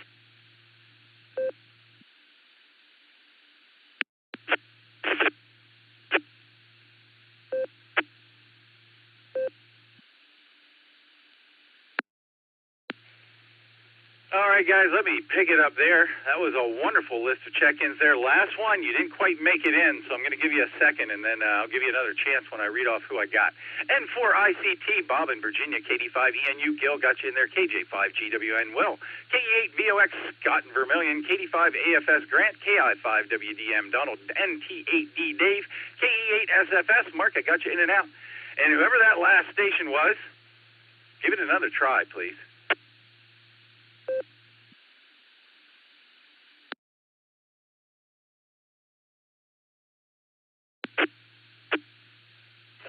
All right, guys, let me pick it up there. That was a wonderful list of check-ins there. Last one, you didn't quite make it in, so I'm going to give you a second, and then I'll give you another chance when I read off who I got. N4ICT, Bob in Virginia, KD5ENU, Gil got you in there, KJ5GWN, Will, KE8VOX, Scott in Vermilion, KD5AFS, Grant, KI5WDM, Donald, NT8D, Dave, KE8SFS, Mark, I got you in and out. And whoever that last station was, give it another try, please.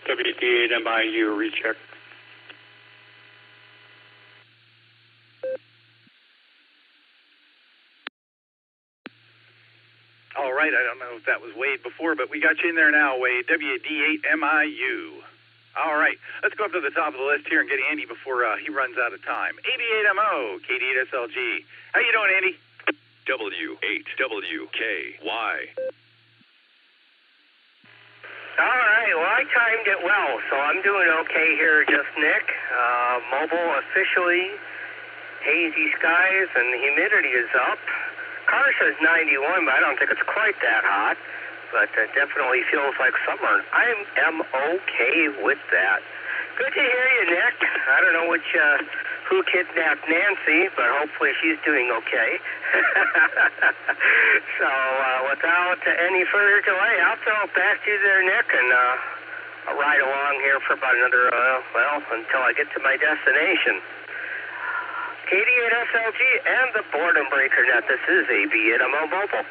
WD8MIU, recheck. All right, I don't know if that was Wade before, but we got you in there now, Wade. WD8MIU. All right, let's go up to the top of the list here and get Andy before he runs out of time. AB8MO, KD8SLG. How you doing, Andy? W8WKY. All right, well, I timed it well, so I'm doing okay here, just Nick. Mobile officially, hazy skies, and the humidity is up. Car says 91, but I don't think it's quite that hot, but it definitely feels like summer. I am okay with that. Good to hear you, Nick. I don't know which who kidnapped Nancy, but hopefully she's doing okay. So without any further delay, I'll throw it back to you there, Nick, and I'll ride along here for about another, until I get to my destination. KD8SLG and the Boredom Breaker Net. This is AB8MO Mobile.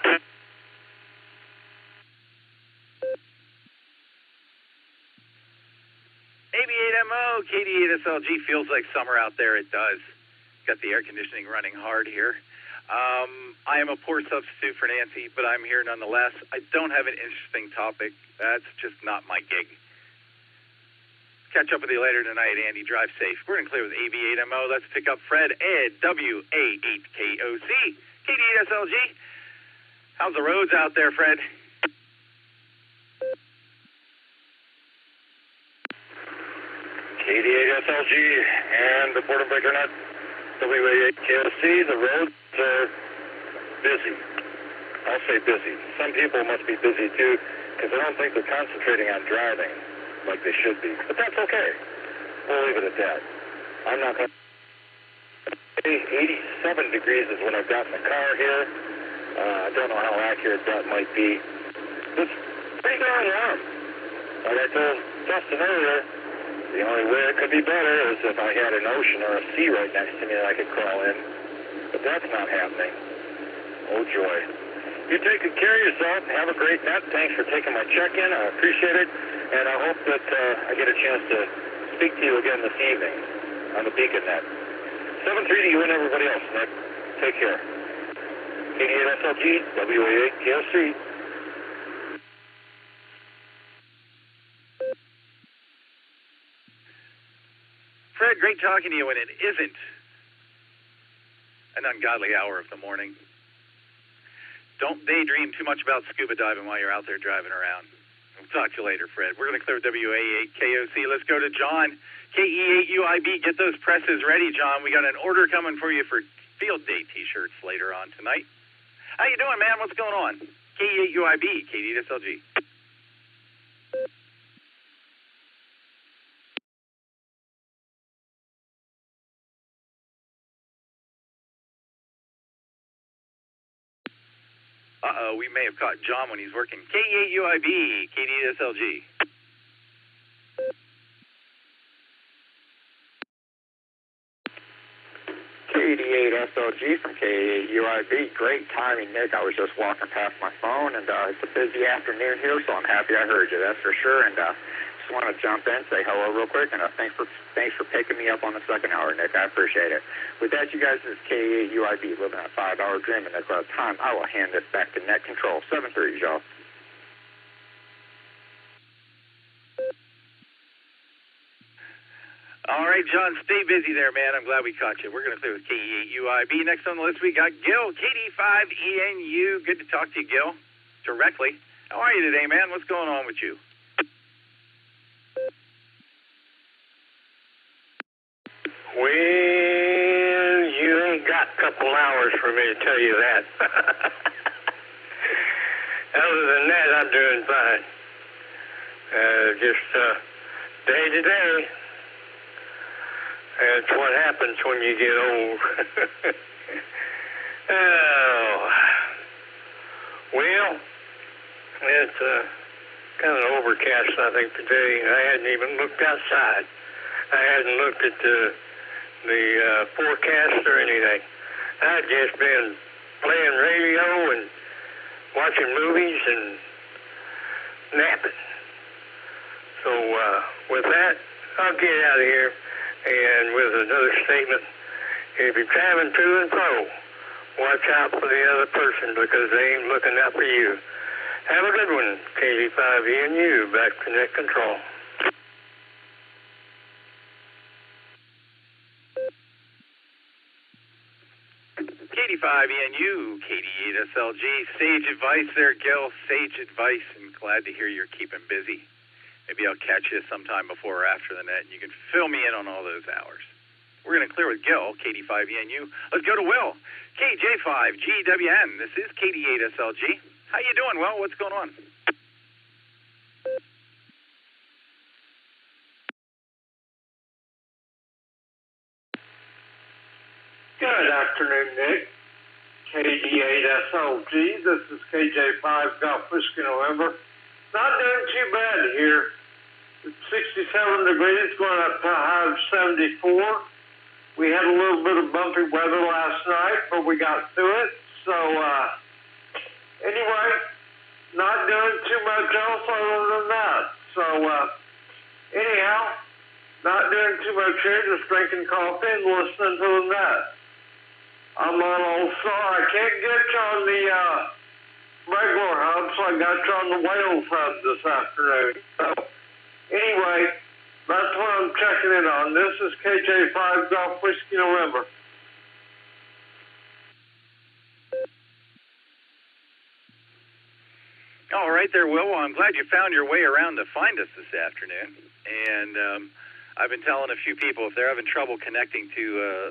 AB8MO, KD8SLG, feels like summer out there. It does. Got the air conditioning running hard here. I am a poor substitute for Nancy, but I'm here nonetheless. I don't have an interesting topic. That's just not my gig. Catch up with you later tonight, Andy. Drive safe. We're going to clear with AB8MO. Let's pick up Fred Ed, WA8KOC, KD8SLG. How's the roads out there, Fred? KD8SLG and the Boredom Breaker Net, WA8KOC. The roads are busy. I'll say busy. Some people must be busy too, because I don't think they're concentrating on driving like they should be. But that's okay. We'll leave it at that. I'm not going to... 87 degrees is when I've got in the car here. I don't know how accurate that might be. It's pretty darn warm. Like I told Dustin earlier, the only way it could be better is if I had an ocean or a sea right next to me that I could crawl in. But that's not happening. Oh, joy. You take good care of yourself and have a great night. Thanks for taking my check-in. I appreciate it. And I hope that I get a chance to speak to you again this evening on the Beacon Net. 7-3 to you and everybody else, Nick. Take care. KD8SLG, WA8KOC. Fred, great talking to you when it isn't an ungodly hour of the morning. Don't daydream too much about scuba diving while you're out there driving around. We'll talk to you later, Fred. We're going to clear WA8KOC. Let's go to John, KE8UIB. Get those presses ready, John. We got an order coming for you for field day T-shirts later on tonight. How you doing, man? What's going on? KE8UIB, KD8SLG. Uh-oh, we may have caught John when he's working. KE8UIB, KD8SLG. KD8SLG from KE8UIB. Great timing, Nick. I was just walking past my phone, and it's a busy afternoon here, so I'm happy I heard you, that's for sure. And just want to jump in, say hello real quick, and thanks for picking me up on the second hour, Nick. I appreciate it. With that, you guys, this is KE8UIB, living that $5 dream, and that's about time. I will hand this back to Net Control. 7-3, y'all. All right, John, stay busy there, man. I'm glad we caught you. We're going to clear with KE8UIB. Next on the list, we got Gil, KD5ENU. Good to talk to you, Gil, directly. How are you today, man? What's going on with you? Well, you ain't got a couple hours for me to tell you that. Other than that, I'm doing fine. Just day to day. That's what happens when you get old. Oh. Well, it's kind of overcast, I think, today. I hadn't even looked outside. I hadn't looked at the forecast or anything. I'd just been playing radio and watching movies and napping. So with that, I'll get out of here. And with another statement, if you're traveling to and fro, watch out for the other person because they ain't looking out for you. Have a good one, KD5ENU, back to Net Control. KD5ENU, KD8SLG. Sage advice there, Gil. Sage advice, and glad to hear you're keeping busy. Maybe I'll catch you sometime before or after the net, and you can fill me in on all those hours. We're going to clear with Gil, KD5ENU. Let's go to Will, KJ5GWN. This is KD8SLG. How you doing, Will? What's going on? afternoon, Nick. KD8SLG. This is KJ5 Golf Whiskey November. Not doing too bad here. It's 67 degrees, going up to a high of 74. We had a little bit of bumpy weather last night, but we got through it. So, anyway, not doing too much else other than that. So, anyhow, not doing too much here, just drinking coffee and listening to the net. I'm on Allstar. I can't get you on the regular hub, so I got you on the Wales hub this afternoon. So, anyway, that's what I'm checking in on. This is KJ5 Golf Whiskey November. All right there, Will. Well, I'm glad you found your way around to find us this afternoon. And I've been telling a few people if they're having trouble connecting to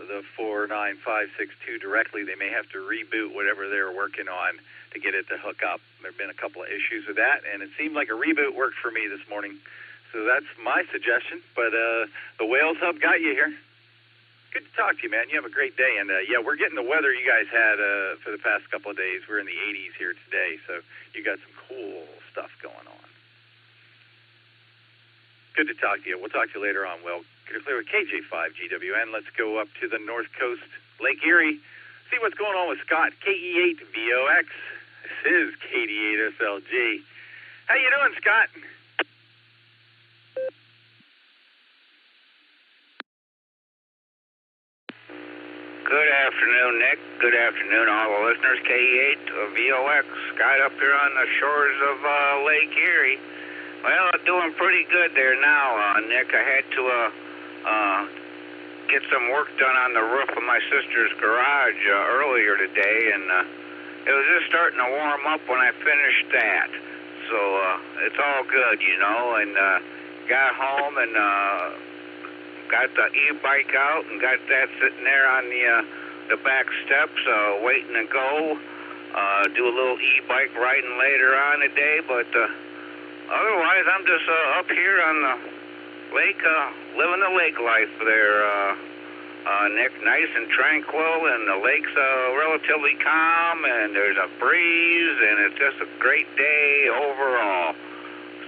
the 49562 directly, they may have to reboot whatever they're working on to get it to hook up. There have been a couple of issues with that, and it seemed like a reboot worked for me this morning. So that's my suggestion. But the Wales Hub got you here. Good to talk to you, man. You have a great day. And, yeah, we're getting the weather you guys had for the past couple of days. We're in the 80s here today, so you got some cool stuff going on. Good to talk to you. We'll talk to you later on. Well, clear with KJ5GWN. Let's go up to the North Coast, Lake Erie. See what's going on with Scott, KE8VOX. This is KD8SLG. How you doing, Scott? Good afternoon, Nick. Good afternoon, all the listeners. KE8VOX. Scott up here on the shores of Lake Erie. Well, doing pretty good there now, Nick. I had to get some work done on the roof of my sister's garage earlier today, and it was just starting to warm up when I finished that. So it's all good, you know, and got home and got the e-bike out and got that sitting there on the back steps waiting to go. Do a little e-bike riding later on today, but otherwise I'm just up here on the lake, living the lake life there, Nick. Nice and tranquil, and the lake's relatively calm, and there's a breeze, and it's just a great day overall.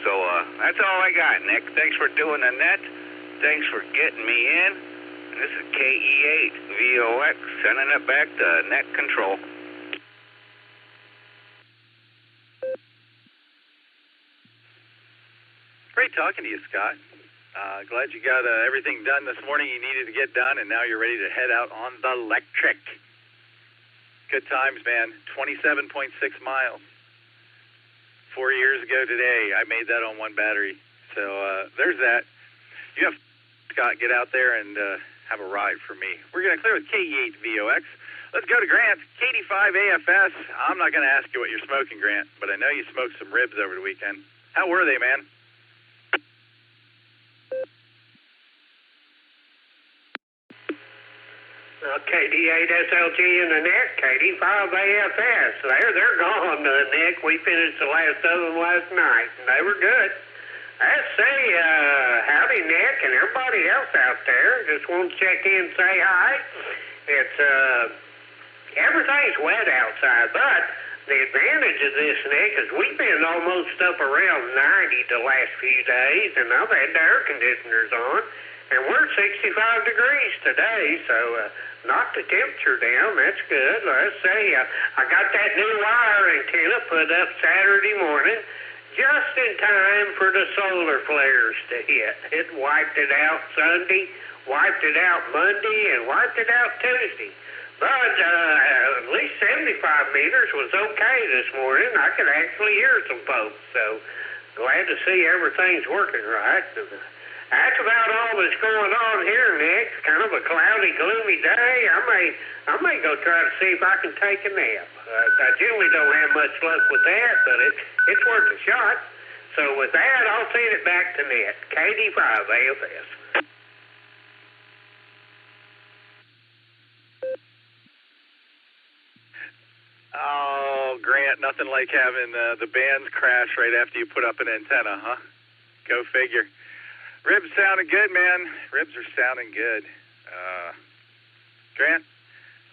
So that's all I got, Nick. Thanks for doing the net. Thanks for getting me in. This is KE8VOX sending it back to net control. Great talking to you, Scott. Glad you got everything done this morning you needed to get done, and now you're ready to head out on the electric. Good times, man. 27.6 miles. 4 years ago today, I made that on one battery. So there's that. You have Scott get out there and have a ride for me. We're going to clear with KE8VOX. Let's go to Grant, KD5AFS. I'm not going to ask you what you're smoking, Grant, but I know you smoked some ribs over the weekend. How were they, man? KD8SLG in the net, KD5AFS. They're gone, Nick. We finished the last of them last night, and they were good. I'd say, howdy, Nick, and everybody else out there. Just want to check in and say hi. It's, everything's wet outside, but the advantage of this, Nick, is we've been almost up around 90 the last few days, and I've had the air conditioners on, and we're 65 degrees today, so knocked the temperature down. That's good. Let's say I got that new wire antenna put up Saturday morning, just in time for the solar flares to hit. It wiped it out Sunday, wiped it out Monday, and wiped it out Tuesday. But at least 75 meters was okay this morning. I could actually hear some folks, so glad to see everything's working right. That's about all that's going on here, Nick. It's kind of a cloudy, gloomy day. I may go try to see if I can take a nap. I generally don't have much luck with that, but it's worth a shot. So with that, I'll send it back to Net, KD5AFS. Oh, Grant, nothing like having the bands crash right after you put up an antenna, huh? Go figure. Ribs sounding good, man. Ribs are sounding good. Grant,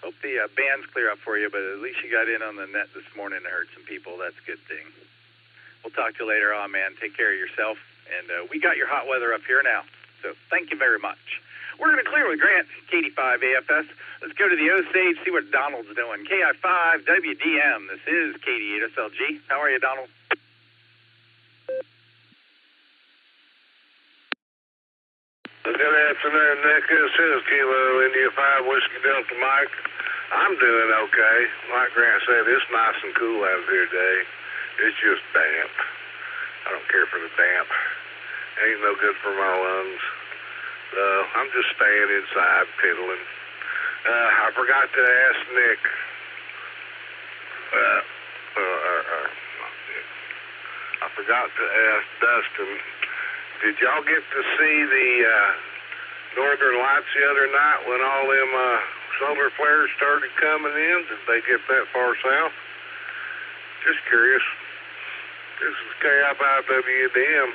Hope the band's clear up for you, but at least you got in on the net this morning and heard some people. That's a good thing. We'll talk to you later on, man. Take care of yourself. And we got your hot weather up here now, so thank you very much. We're going to clear with Grant, KD5 AFS. Let's go to the O-Stage, see what Donald's doing. KI5 WDM. This is KD8SLG. How are you, Donald? Good afternoon, Nick. This is Kilo India 5 Whiskey Delta Mike. I'm doing okay. Like Grant said, it's nice and cool out here today. It's just damp. I don't care for the damp. Ain't no good for my lungs. I'm just staying inside piddling. I forgot to ask Nick. I forgot to ask Dustin. Did y'all get to see the northern lights the other night when all them solar flares started coming in? Did they get that far south? Just curious. This is KI5WDM.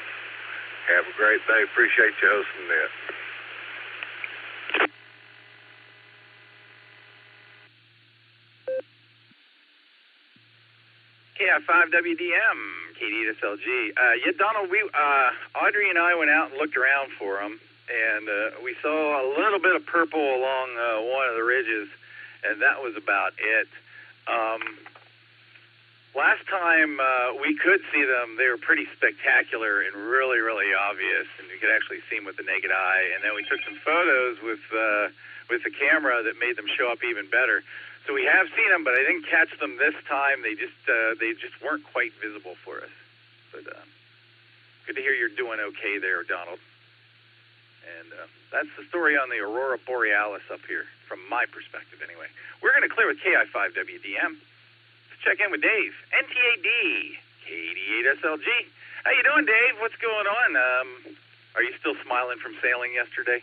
Have a great day. Appreciate you hosting that. KI5WDM, KD8SLG. Yeah, Donald, Audrey and I went out and looked around for them, and we saw a little bit of purple along one of the ridges, and that was about it. Last time we could see them, they were pretty spectacular and really, really obvious, and you could actually see them with the naked eye. And then we took some photos with the camera that made them show up even better. So we have seen them, but I didn't catch them this time. They just weren't quite visible for us. But good to hear you're doing okay there, Donald. And that's the story on the Aurora Borealis up here, from my perspective anyway. We're going to clear with KI5WDM. Let's check in with Dave, NTAD, KD8SLG. How you doing, Dave? What's going on? Are you still smiling from sailing yesterday?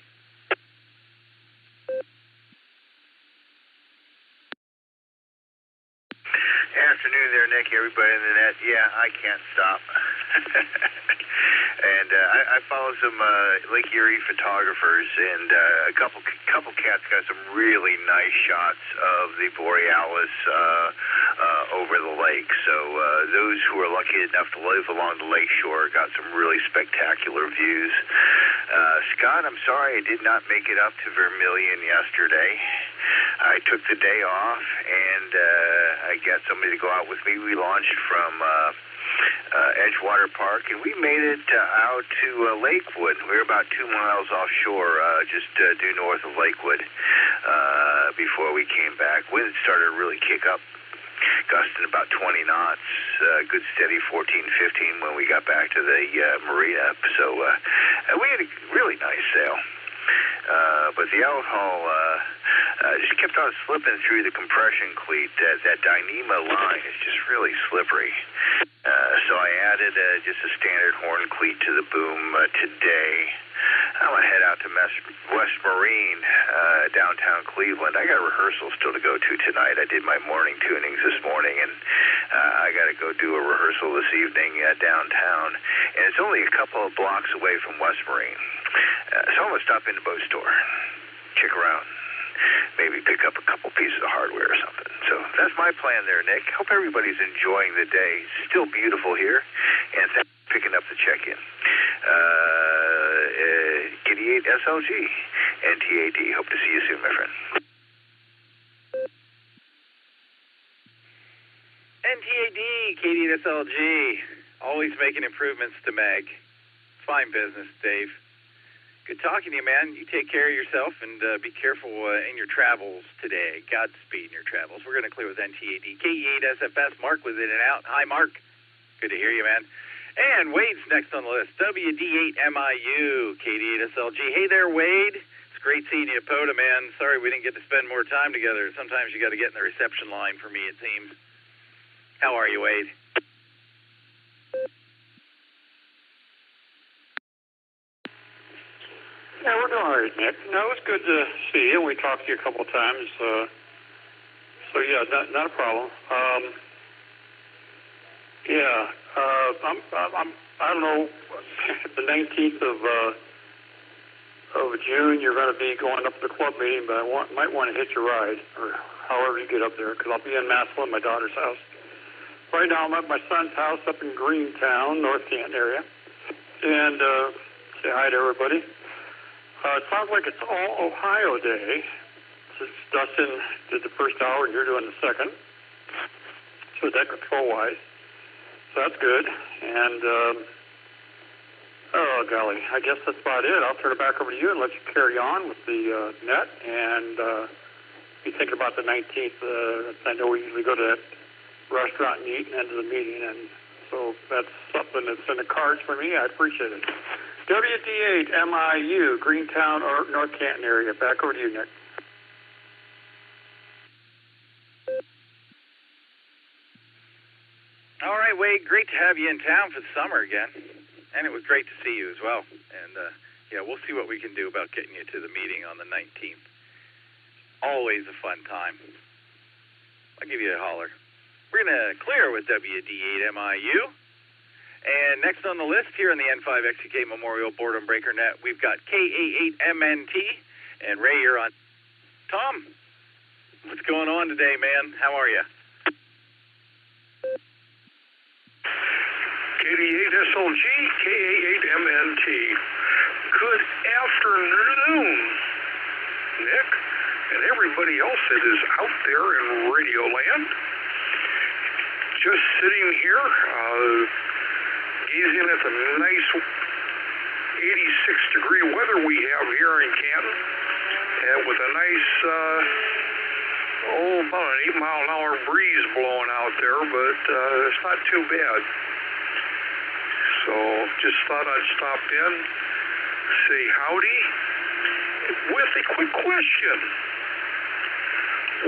Afternoon there, Nick, everybody in the net. Yeah, I can't stop. And I follow some Lake Erie photographers, and a couple cats got some really nice shots of the Borealis over the lake. So those who are lucky enough to live along the lake shore got some really spectacular views. Scott, I'm sorry I did not make it up to Vermilion yesterday. I took the day off, and I got somebody to go out with me. We launched from Edgewater Park, and we made it out to Lakewood. We were about 2 miles offshore, just due north of Lakewood, before we came back. Wind started to really kick up, gusting about 20 knots, good steady 14, 15 when we got back to the marina. So we had a really nice sail. But the outhaul just kept on slipping through the compression cleat. That Dyneema line is just really slippery. So I added just a standard horn cleat to the boom today. I'm going to head out to West Marine, downtown Cleveland. I got a rehearsal still to go to tonight. I did my morning tunings this morning, and I got to go do a rehearsal this evening downtown. And it's only a couple of blocks away from West Marine. So I'm going to stop in the boat store, check around, maybe pick up a couple pieces of hardware or something. So that's my plan there, Nick. Hope everybody's enjoying the day. It's still beautiful here, and thanks for picking up the check-in. KD8SLG, NTAD. Hope to see you soon, my friend. NTAD, KD8SLG. Always making improvements to Meg. Fine business, Dave. Good talking to you, man. You take care of yourself, and be careful in your travels today. Godspeed in your travels. We're going to clear with NTAD. KE8SFS. Mark was in and out. Hi, Mark. Good to hear you, man. And Wade's next on the list. WD8MIU, KD8SLG. Hey there, Wade. It's great seeing you at POTA, man. Sorry we didn't get to spend more time together. Sometimes you got to get in the reception line for me, it seems. How are you, Wade? Yeah, we're doing all right, Nick. No, it's good to see you. We talked to you a couple of times. So yeah, not a problem. I don't know. The 19th of June, you're going to be going up to the club meeting, but I might want to hitch a ride, or however you get up there, because I'll be in Massillon, my daughter's house. Right now I'm at my son's house up in Greentown, North Canton area, and say hi to everybody. It sounds like it's all Ohio Day, since Dustin did the first hour and you're doing the second, so that control-wise. So that's good, and oh golly, I guess that's about it. I'll turn it back over to you and let you carry on with the net, and be thinking about the 19th. I know we usually go to that restaurant and eat and end of the meeting, and so that's something that's in the cards for me. I appreciate it. WD8 MIU, Greentown or North Canton area. Back over to you, Nick. All right, Wade, great to have you in town for the summer again. And it was great to see you as well. And, yeah, we'll see what we can do about getting you to the meeting on the 19th. Always a fun time. I'll give you a holler. We're going to clear with WD8MIU. And next on the list here in the N5XCK Memorial Boredom Breaker Net, we've got KA8MNT. And Ray, you're on. Tom, what's going on today, man? How are you? KD8SLG, KA8MNT. Good afternoon, Nick, and everybody else that is out there in Radio Land. Just sitting here, gazing at the nice 86-degree weather we have here in Canton, and with a nice, about an 8-mile-an-hour breeze blowing out there, but it's not too bad. So just thought I'd stop in, say howdy, with a quick question.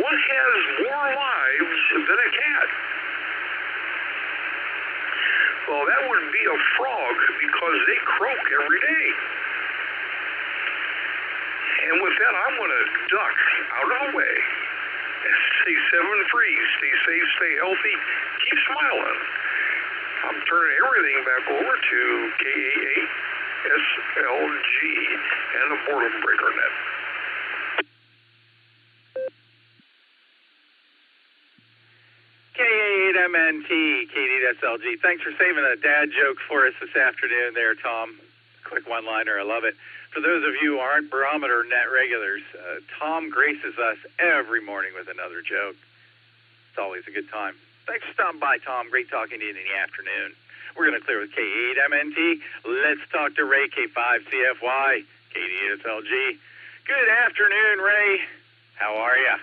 What has more lives than a cat? Well, that would be a frog, because they croak every day. And with that, I'm going to duck out of the way. Stay 7-free, stay safe, stay healthy, keep smiling. I'm turning everything back over to KA8SLG and the Boredom Breaker Net. KA8MNT, KD8SLG. Thanks for saving a dad joke for us this afternoon there, Tom. Quick one-liner, I love it. For those of you who aren't Barometer Net regulars, Tom graces us every morning with another joke. It's always a good time. Thanks for stopping by, Tom. Great talking to you in the afternoon. We're going to clear with K8MNT. Let's talk to Ray, K5CFY, KD8SLG. Good afternoon, Ray. How are you?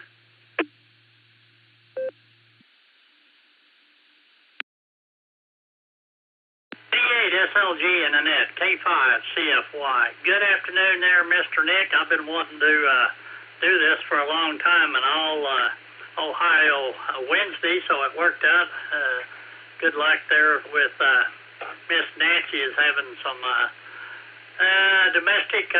K8SLG in the net, K5CFY. Good afternoon there, Mr. Nick. I've been wanting to do this for a long time, and all Ohio Wednesday, so it worked out. Good luck there with Miss Nancy is having some domestic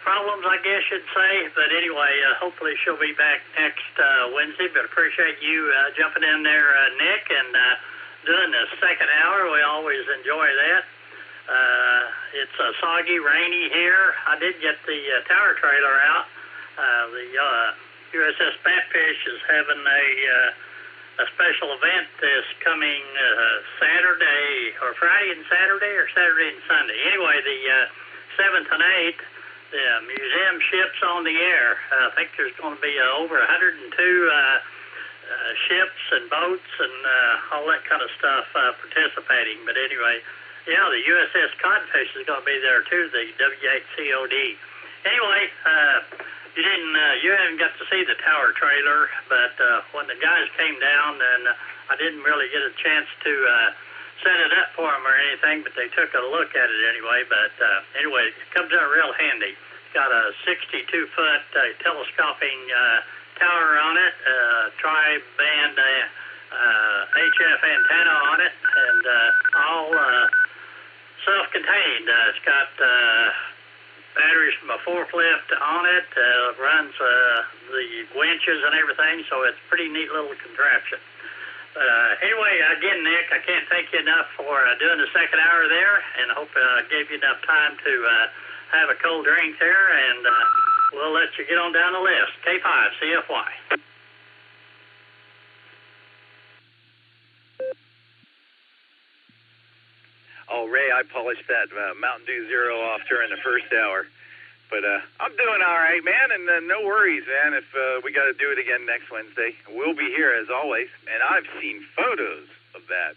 problems, I guess you'd say. But anyway, hopefully she'll be back next Wednesday. But appreciate you jumping in there, Nick, and doing the second hour. We always enjoy that. It's soggy, rainy here. I did get the tower trailer out. The USS Batfish is having a special event this coming Saturday, or Friday and Saturday, or Saturday and Sunday. Anyway, the 7th and 8th, the museum ships on the air. I think there's going to be over 102 ships and boats and all that kind of stuff participating. But anyway, yeah, the USS Codfish is going to be there too, the W8COD. Anyway, you haven't got to see the tower trailer, but when the guys came down, then I didn't really get a chance to set it up for them or anything, but they took a look at it anyway. But anyway, it comes out real handy. It's got a 62-foot telescoping tower on it, tri-band HF antenna on it, and all self-contained. It's got batteries from a forklift on it, runs the winches and everything, so it's a pretty neat little contraption. Anyway, again, Nick, I can't thank you enough for doing the second hour there, and I hope I gave you enough time to have a cold drink there, and we'll let you get on down the list. K5, CFY. Oh, Ray, I polished that Mountain Dew Zero off during the first hour. But I'm doing all right, man, and no worries, man. If we got to do it again next Wednesday, we'll be here as always. And I've seen photos of that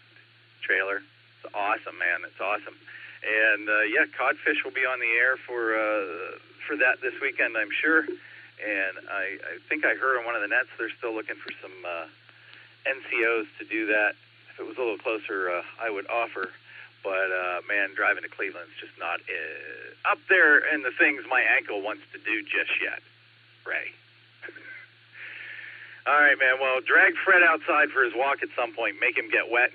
trailer. It's awesome, man. It's awesome. And yeah, Codfish will be on the air for that this weekend, I'm sure. And I think I heard on one of the nets they're still looking for some NCOs to do that. If it was a little closer, I would offer. But, man, driving to Cleveland's just not up there in the things my ankle wants to do just yet, Ray. All right, man. Well, drag Fred outside for his walk at some point. Make him get wet.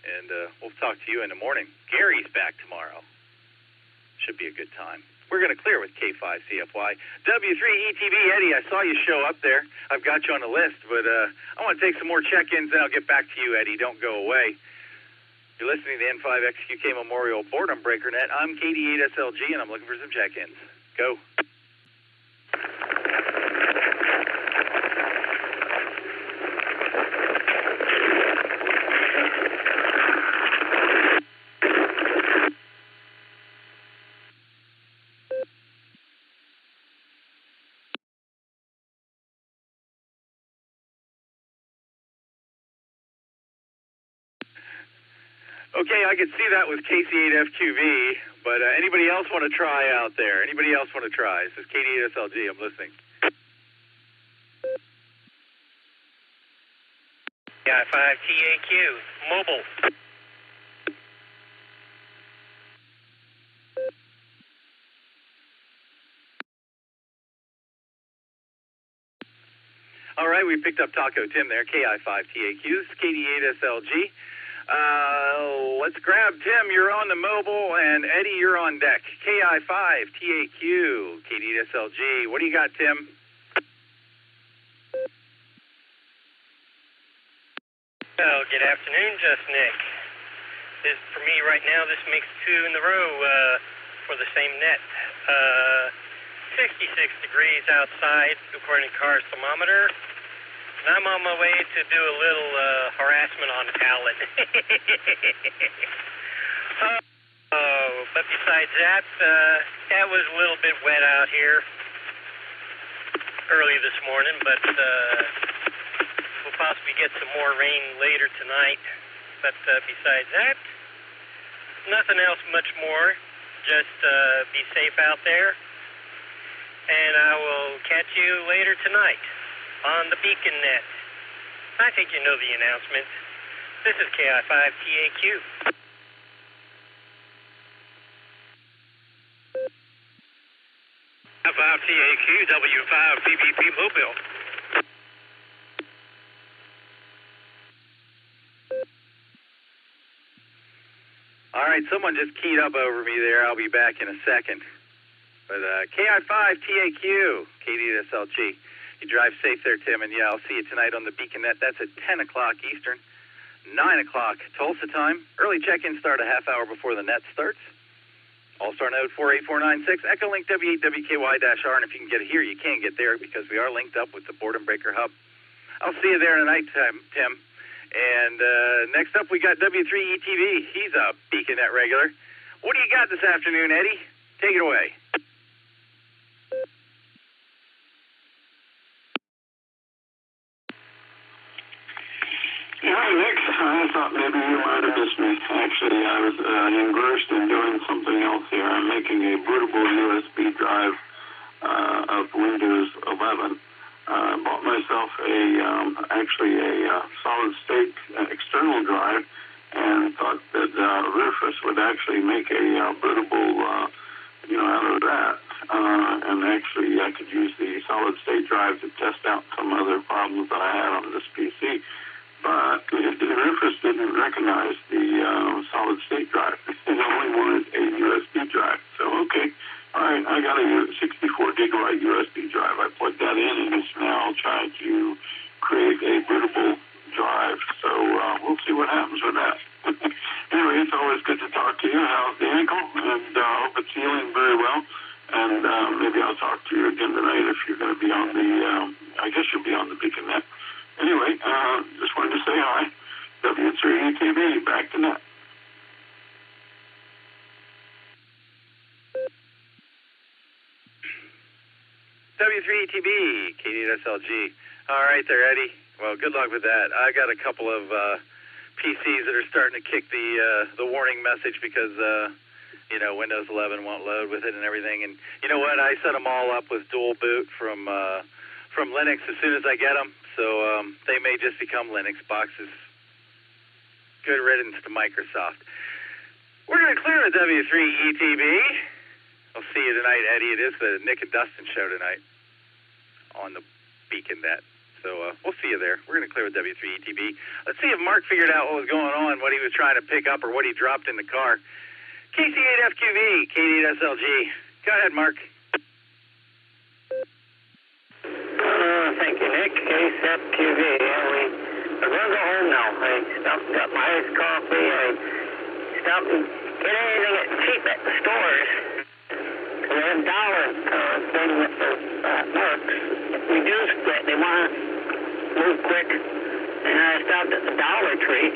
And we'll talk to you in the morning. Gary's back tomorrow. Should be a good time. We're going to clear with K5CFY. W3ETV, Eddie, I saw you show up there. I've got you on the list, but I want to take some more check-ins, and I'll get back to you, Eddie. Don't go away. You're listening to the N5XQK Memorial Boredom Breaker Net. I'm KD8SLG, and I'm looking for some check-ins. Go. Okay, I could see that with KC8FQV, but anybody else want to try out there? Anybody else want to try? This is KD8SLG. I'm listening. KI5TAQ, mobile. All right, we picked up Taco Tim there, KI5TAQ, KD8SLG. Let's grab Tim. You're on the mobile, and Eddie, you're on deck. KI5TAQ, KD8SLG. What do you got, Tim? Oh, good afternoon, Just Nick. This, for me right now, this makes two in the row for the same net. 66 degrees outside, according to car's thermometer. And I'm on my way to do a little harassment on Alan. But besides that, that was a little bit wet out here early this morning, but we'll possibly get some more rain later tonight. But besides that, nothing else much more. Just be safe out there. And I will catch you later tonight on the Beacon Net. I think you know the announcement. This is KI5TAQ. KI5TAQ, W5PPP Mobile. All right, someone just keyed up over me there. I'll be back in a second. But KI5TAQ, KD8SLG. You drive safe there, Tim, and yeah, I'll see you tonight on the Beacon Net. That's at 10 o'clock Eastern, 9 o'clock Tulsa time. Early check-in start a half hour before the net starts. Allstar node 48496, Echolink W8WKY-R, and if you can get it here, you can get there because we are linked up with the Boredom Breaker Hub. I'll see you there tonight, Tim. And next up, we got W3ETV. He's a Beacon Net regular. What do you got this afternoon, Eddie? Take it away. Yeah, hi, Nick. I thought maybe you might have missed me. Actually, I was engrossed in doing something else here. I'm making a bootable USB drive of Windows 11. I bought myself a solid-state external drive and thought that Rufus would actually make a bootable, out of that. And actually, I could use the solid-state drive to test out some other problems that I had on this PC. But Rufus didn't recognize the solid-state drive. It only wanted a USB drive. So, okay, all right, I got a 64-gigabyte USB drive. I plugged that in, and it's now trying to create a bootable drive. So we'll see what happens with that. Anyway, it's always good to talk to you. How's the ankle? And I hope it's healing very well. And maybe I'll talk to you again tonight if you're going to be on the, I guess you'll be on the Beacon Net. Anyway, just wanted to say hi. W3ETV, back to net. W3ETB, K8SLG. All right there, Eddie. Well, good luck with that. I got a couple of PCs that are starting to kick the warning message because, Windows 11 won't load with it and everything. And you know what? I set them all up with dual boot from Linux as soon as I get them. So they may just become Linux boxes. Good riddance to Microsoft. We're going to clear the W3ETB. I'll see you tonight, Eddie. It is the Nick and Dustin show tonight on the Beacon Net. So we'll see you there. We're going to clear the W3ETB. Let's see if Mark figured out what was going on, what he was trying to pick up, or what he dropped in the car. KC8FQV, K8SLG. Go ahead, Mark. Thank you, Nick. KC8FQV. We're going to go home now. I stopped and got my iced coffee. I stopped and get anything cheap at the stores. We have dollar thing with the works. Reduced that they want to move quick. And I stopped at the Dollar Tree.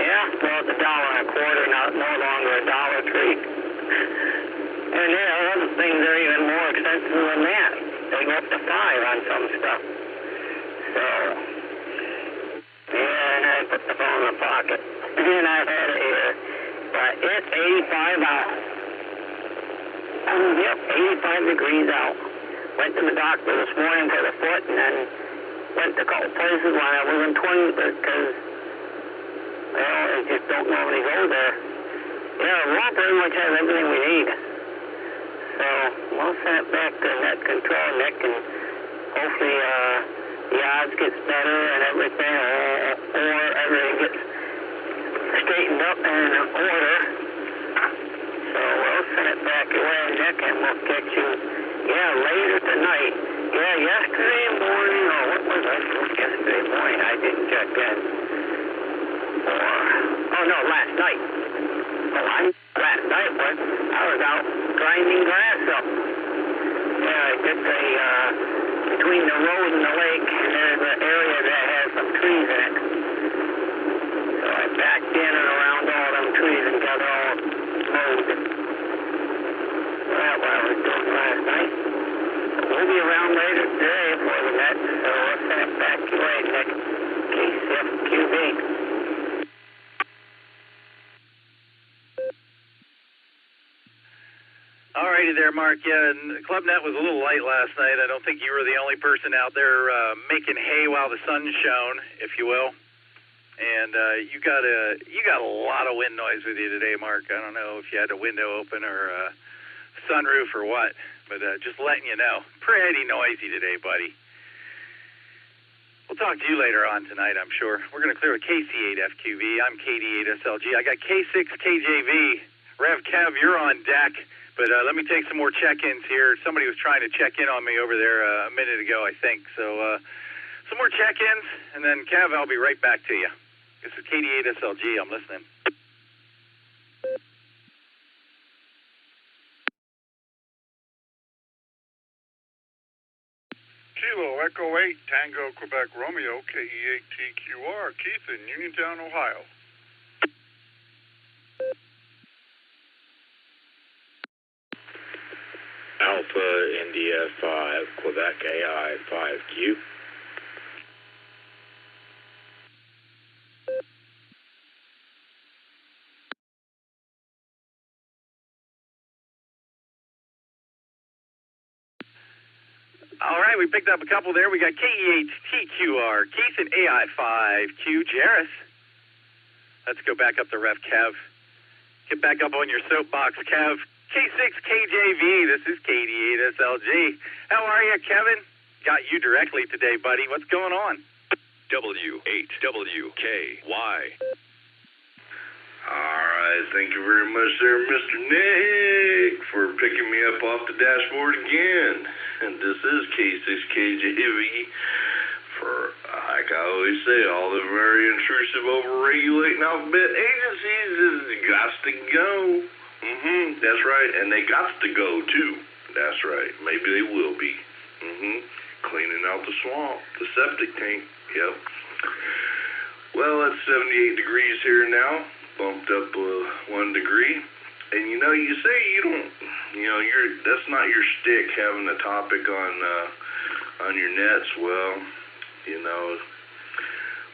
Yeah, well, it's $1.25 now, no longer a Dollar Tree. And there are other things that are even more expensive than that. They go up to $5 on some stuff. So, and I put the phone in the pocket. And I've had it here. But it's 85 out. Yep, 85 degrees out. Went to the doctor this morning for the foot, and then went to a couple places when I was in 20 because, well, I just don't normally go there. Yeah, Raw pretty much has everything we need. So we'll send it back to net control, Nick, and hopefully the odds gets better and everything, or everything gets straightened up and in order. So we'll send it back away, Nick, and we'll catch you, later tonight. Yeah, yesterday morning, what was I doing yesterday morning? I didn't check in. Last night. Last night I was out grinding grass up. Yeah, I did between the road and the lake, there's an area that has some trees in it. So I backed in and around all them trees and got all mowed. That's what I was doing last night. We'll be around later today for the net, so we'll send it back your way, Nick. KCFQV. Alrighty there, Mark. Yeah, and ClubNet was a little light last night. I don't think you were the only person out there making hay while the sun shone, if you will. And you got a lot of wind noise with you today, Mark. I don't know if you had a window open or a sunroof or what, but just letting you know. Pretty noisy today, buddy. We'll talk to you later on tonight, I'm sure. We're going to clear with KC8FQV. I'm KD8SLG. I got K6KJV. Rev Kev, you're on deck. But let me take some more check-ins here. Somebody was trying to check in on me over there a minute ago, I think. So some more check-ins, and then, Kev, I'll be right back to you. This is KD8SLG. I'm listening. Kilo Echo 8, Tango, Quebec, Romeo, KE8TQR, Keith in Uniontown, Ohio. Alpha India 5, Quebec AI 5Q. All right, we picked up a couple there. We got KE8TQR, Keith and AI5Q, Jarris. Let's go back up to Rev Kev. Get back up on your soapbox, Kev. K6KJV, this is KD8SLG. How are you, Kevin? Got you directly today, buddy. What's going on? W8WKY. All right, thank you very much there, Mr. Nick, for picking me up off the dashboard again. And this is K6KJV for, like I always say, all the very intrusive, over-regulating alphabet agencies is got to go. That's right, and they got to go, too. That's right, maybe they will be. Cleaning out the swamp, the septic tank, yep. Well, it's 78 degrees here now, bumped up 1 degree. And you say you don't, that's not your stick having a topic on on your nets, well, you know,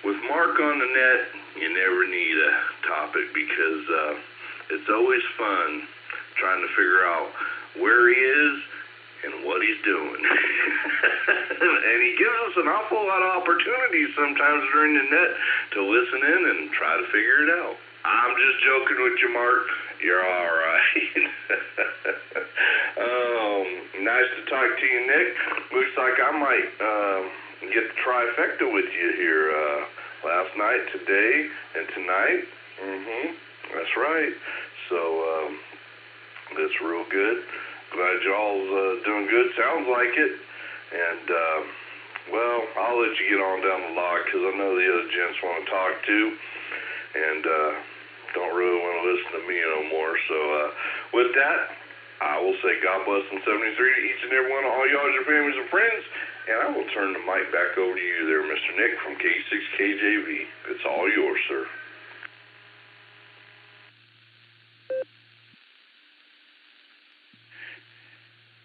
with Mark on the net, you never need a topic because it's always fun trying to figure out where he is and what he's doing. And he gives us an awful lot of opportunities sometimes during the net to listen in and try to figure it out. I'm just joking with you, Mark. You're all right. Nice to talk to you, Nick. Looks like I might get the trifecta with you here last night, today, and tonight. That's right. So that's real good. Glad y'all's doing good. Sounds like it. And, well, I'll let you get on down the log because I know the other gents want to talk too. And don't really want to listen to me no more. So with that, I will say God bless and 73 to each and every one of all y'all, your families and friends. And I will turn the mic back over to you there, Mr. Nick from K6KJV. It's all yours, sir.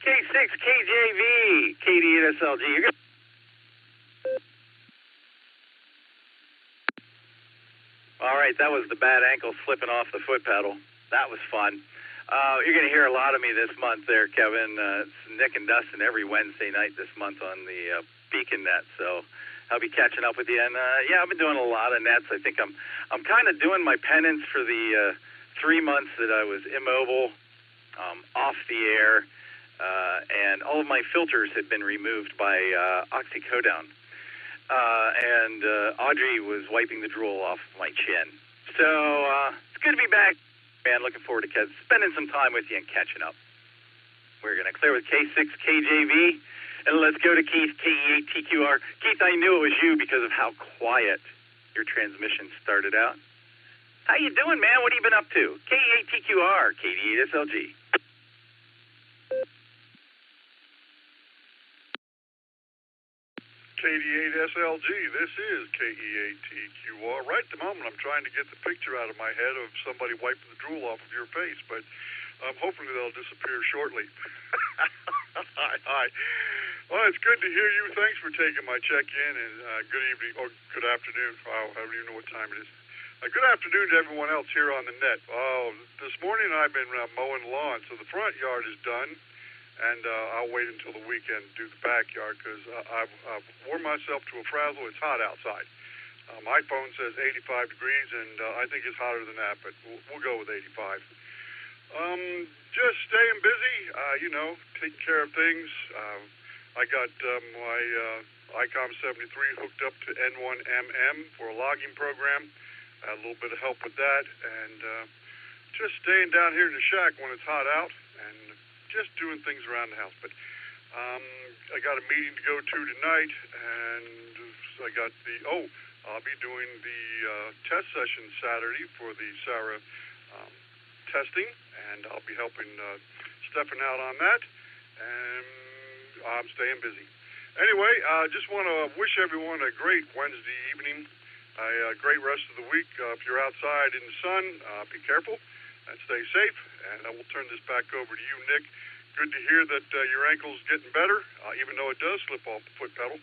K6KJV, KD8SLG. You're good. All right, that was the bad ankle slipping off the foot pedal. That was fun. You're going to hear a lot of me this month there, Kevin. It's Nick and Dustin every Wednesday night this month on the Beacon Net. So I'll be catching up with you. And yeah, I've been doing a lot of nets. I think I'm kind of doing my penance for the 3 months that I was immobile, off the air, and all of my filters had been removed by oxycodone. And Audrey was wiping the drool off my chin. So it's good to be back, man. Looking forward to spending some time with you and catching up. We're going to clear with K6KJV, and let's go to Keith, KE8TQR. Keith, I knew it was you because of how quiet your transmission started out. How you doing, man? What have you been up to? KE8TQR, KD8SLG. KD8SLG, this is KE8TQR. Right at the moment, I'm trying to get the picture out of my head of somebody wiping the drool off of your face, but hopefully they'll disappear shortly. Hi. Well, it's good to hear you. Thanks for taking my check-in, and good evening, or good afternoon. I don't even know what time it is. Good afternoon to everyone else here on the net. This morning I've been mowing lawn, so the front yard is done. And I'll wait until the weekend to do the backyard because I've worn myself to a frazzle. It's hot outside. My phone says 85 degrees, and I think it's hotter than that, but we'll go with 85. Just staying busy, taking care of things. I got my ICOM 73 hooked up to N1MM for a logging program. I had a little bit of help with that, and just staying down here in the shack when it's hot out, and just doing things around the house. But I got a meeting to go to tonight, and I got I'll be doing the test session Saturday for the SARA testing, and I'll be helping Stefan out on that, and I'm staying busy. Anyway, I just want to wish everyone a great Wednesday evening, a great rest of the week. If you're outside in the sun, be careful and stay safe. And I will turn this back over to you, Nick. Good to hear that your ankle's getting better, even though it does slip off the foot pedal.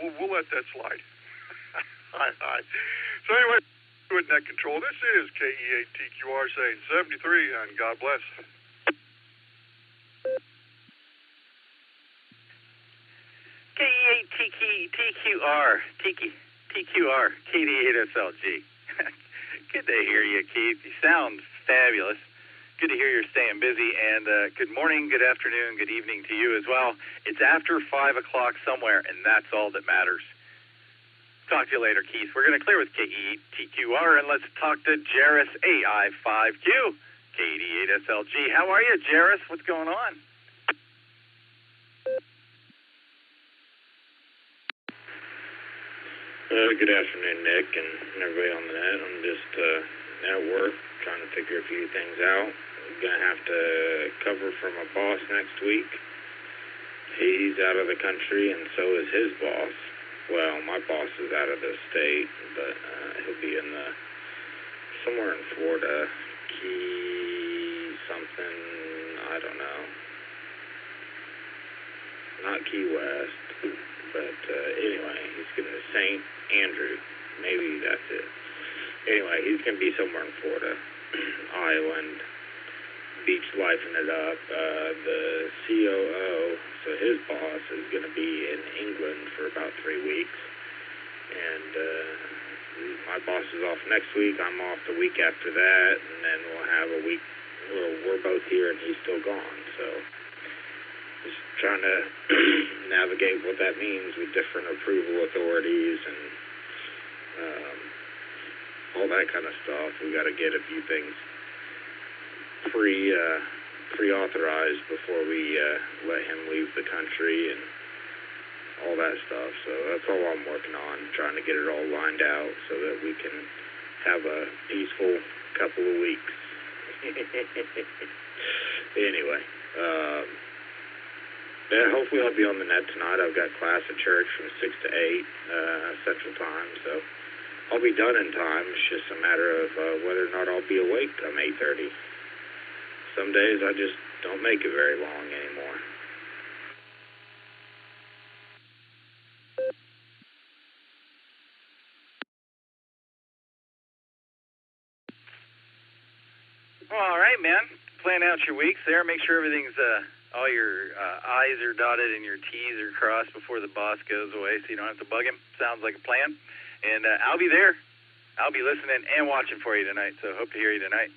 We'll let that slide. Hi. So anyway, with net control, this is KE8TQR saying 73, and God bless. KE8TQR, TQR, KD8SLG. Good to hear you, Keith. You sound fabulous. Good to hear you're staying busy, and good morning, good afternoon, good evening to you as well. It's after 5 o'clock somewhere, and that's all that matters. Talk to you later, Keith. We're going to clear with KE8TQR, and let's talk to Jairus AI5Q, KD8SLG. How are you, Jairus? What's going on? Good afternoon, Nick, and everybody on the net. I'm just at work trying to figure a few things out. I'm going to have to cover for my boss next week. He's out of the country, and so is his boss. Well, my boss is out of the state, but he'll be in somewhere in Florida, Key something, I don't know. not Key West. But anyway, he's going to St. Andrew. Maybe that's it. Anyway, he's going to be somewhere in Florida, island, beach lifing it up. The COO, so his boss, is going to be in England for about 3 weeks. And my boss is off next week. I'm off the week after that. And then we'll have a week where we're both here and he's still gone. So just trying to navigate what that means with different approval authorities and all that kind of stuff. We got to get a few things pre-authorized before we let him leave the country and all that stuff. So that's all I'm working on, trying to get it all lined out so that we can have a peaceful couple of weeks. Anyway, yeah, hopefully I'll be on the net tonight. I've got class at church from 6 to 8 Central Time, so I'll be done in time. It's just a matter of whether or not I'll be awake come 8:30. Some days I just don't make it very long anymore. All right, man. Plan out your weeks there. Make sure everything's, all your I's are dotted and your T's are crossed before the boss goes away so you don't have to bug him. Sounds like a plan. And I'll be there. I'll be listening and watching for you tonight, so hope to hear you tonight.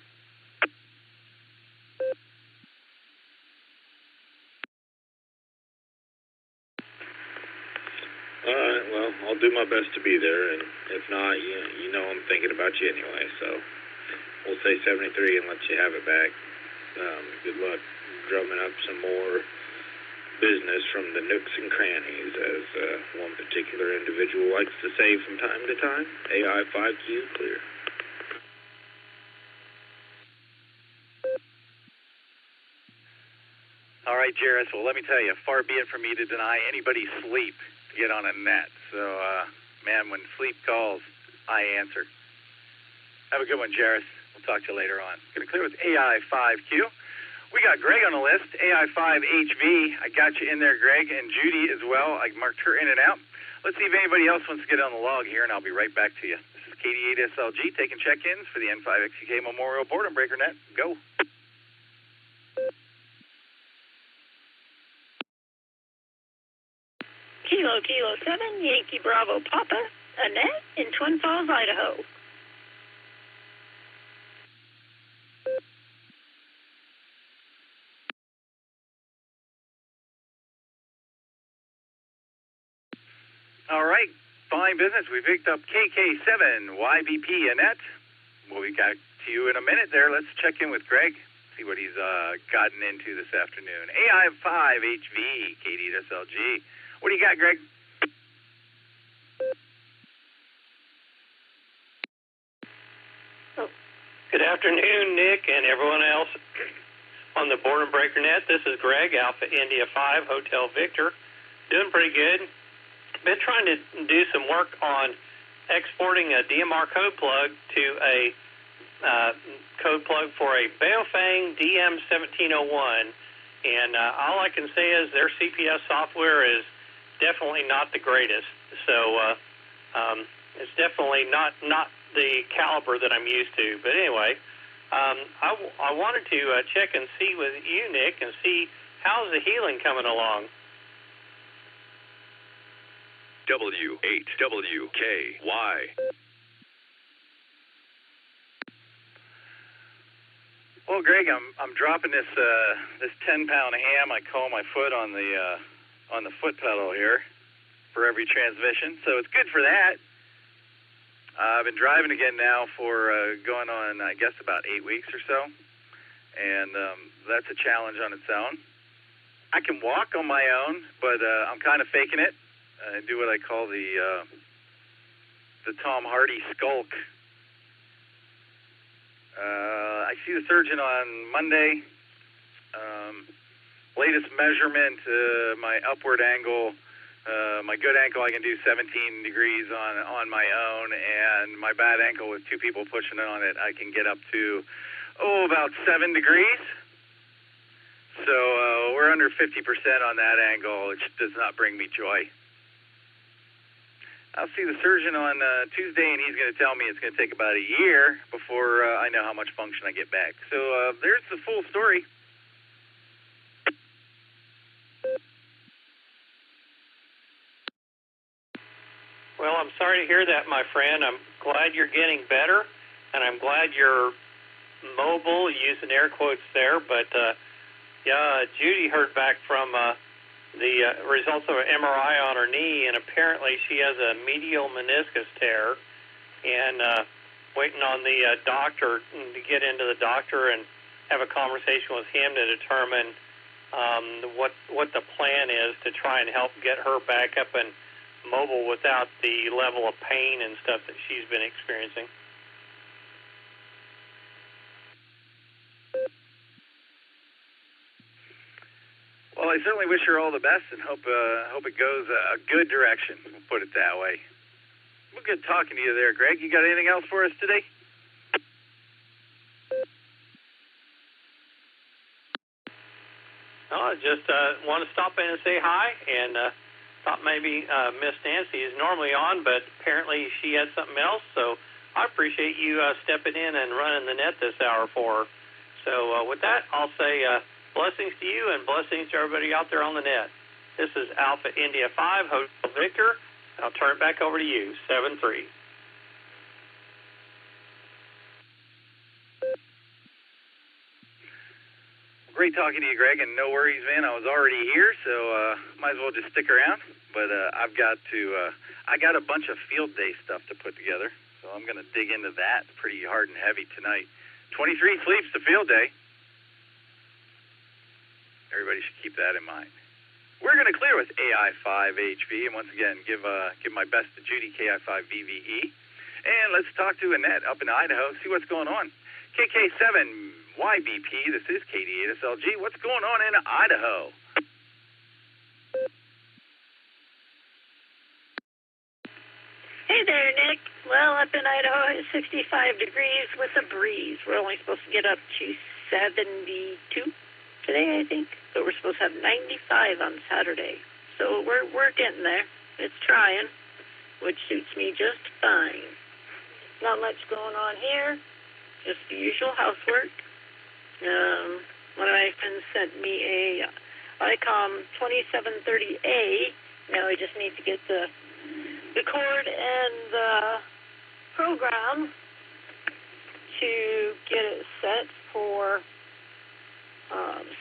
All right, well, I'll do my best to be there, and if not, you know I'm thinking about you anyway, so we'll say 73 and let you have it back. Good luck drumming up some more business from the nooks and crannies, as one particular individual likes to say from time to time. AI 5Q clear. All right, Jairus. Well, let me tell you, far be it from me to deny anybody's sleep to get on a net. So, man, when sleep calls, I answer. Have a good one, Jairus. We'll talk to you later on. Going to clear with AI 5Q. We got Greg on the list, AI5HV. I got you in there, Greg, and Judy as well. I marked her in and out. Let's see if anybody else wants to get on the log here, and I'll be right back to you. This is KD8SLG taking check-ins for the N5XUK Memorial Boredom Breaker Net. Go. Kilo 7, Yankee Bravo Papa, Annette in Twin Falls, Idaho. All right, fine business. We picked up KK7, YBP, Annette. We'll be back to you in a minute there. Let's check in with Greg, see what he's gotten into this afternoon. AI5HV, KD8SLG. What do you got, Greg? Good afternoon, Nick, and everyone else on the Boredom Breaker Net. This is Greg, Alpha India 5, Hotel Victor. Doing pretty good. Been trying to do some work on exporting a DMR code plug to a code plug for a Baofeng DM1701. And all I can say is their CPS software is definitely not the greatest. So it's definitely not the caliber that I'm used to. But anyway, I wanted to check and see with you, Nick, and see how's the healing coming along. W8WKY. Well, Greg, I'm dropping this 10-pound ham I call my foot on the foot pedal here for every transmission, so it's good for that. I've been driving again now for going on, I guess, about 8 weeks or so, and that's a challenge on its own. I can walk on my own, but I'm kind of faking it. I do what I call the Tom Hardy skulk. I see the surgeon on Monday. Latest measurement, my upward angle, my good ankle, I can do 17 degrees on my own, and my bad ankle with two people pushing on it, I can get up to, about 7 degrees. So we're under 50% on that angle, which does not bring me joy. I'll see the surgeon on Tuesday, and he's going to tell me it's going to take about a year before I know how much function I get back. So there's the full story. Well, I'm sorry to hear that, my friend. I'm glad you're getting better, and I'm glad you're mobile, using air quotes there. But, Judy heard back from the results of an MRI on her knee, and apparently she has a medial meniscus tear, and waiting on the doctor to get into the doctor and have a conversation with him to determine what the plan is to try and help get her back up and mobile without the level of pain and stuff that she's been experiencing. Well, I certainly wish her all the best and hope it goes a good direction. We'll put it that way. Well, good talking to you there, Greg. You got anything else for us today? No, I just want to stop in and say hi, and thought maybe Miss Nancy is normally on, but apparently she had something else, so I appreciate you stepping in and running the net this hour for her. So with that, I'll say blessings to you and blessings to everybody out there on the net. This is Alpha India 5, Hotel Victor. I'll turn it back over to you, 7-3. Great talking to you, Greg, and no worries, man. I was already here, so might as well just stick around. But I got a bunch of field day stuff to put together, so I'm going to dig into that pretty hard and heavy tonight. 23 sleeps to field day. Everybody should keep that in mind. We're going to clear with AI5HV, and once again, give my best to Judy, KI5VVE. And let's talk to Annette up in Idaho, see what's going on. KK7YBP, this is KD8SLG. What's going on in Idaho? Hey there, Nick. Well, up in Idaho, it's 65 degrees with a breeze. We're only supposed to get up to 72 today, I think. But we're supposed to have 95 on Saturday. So we're getting there. It's trying, which suits me just fine. Not much going on here. Just the usual housework. One of my friends sent me a ICOM 2730A. Now I just need to get the cord and the program to get it set for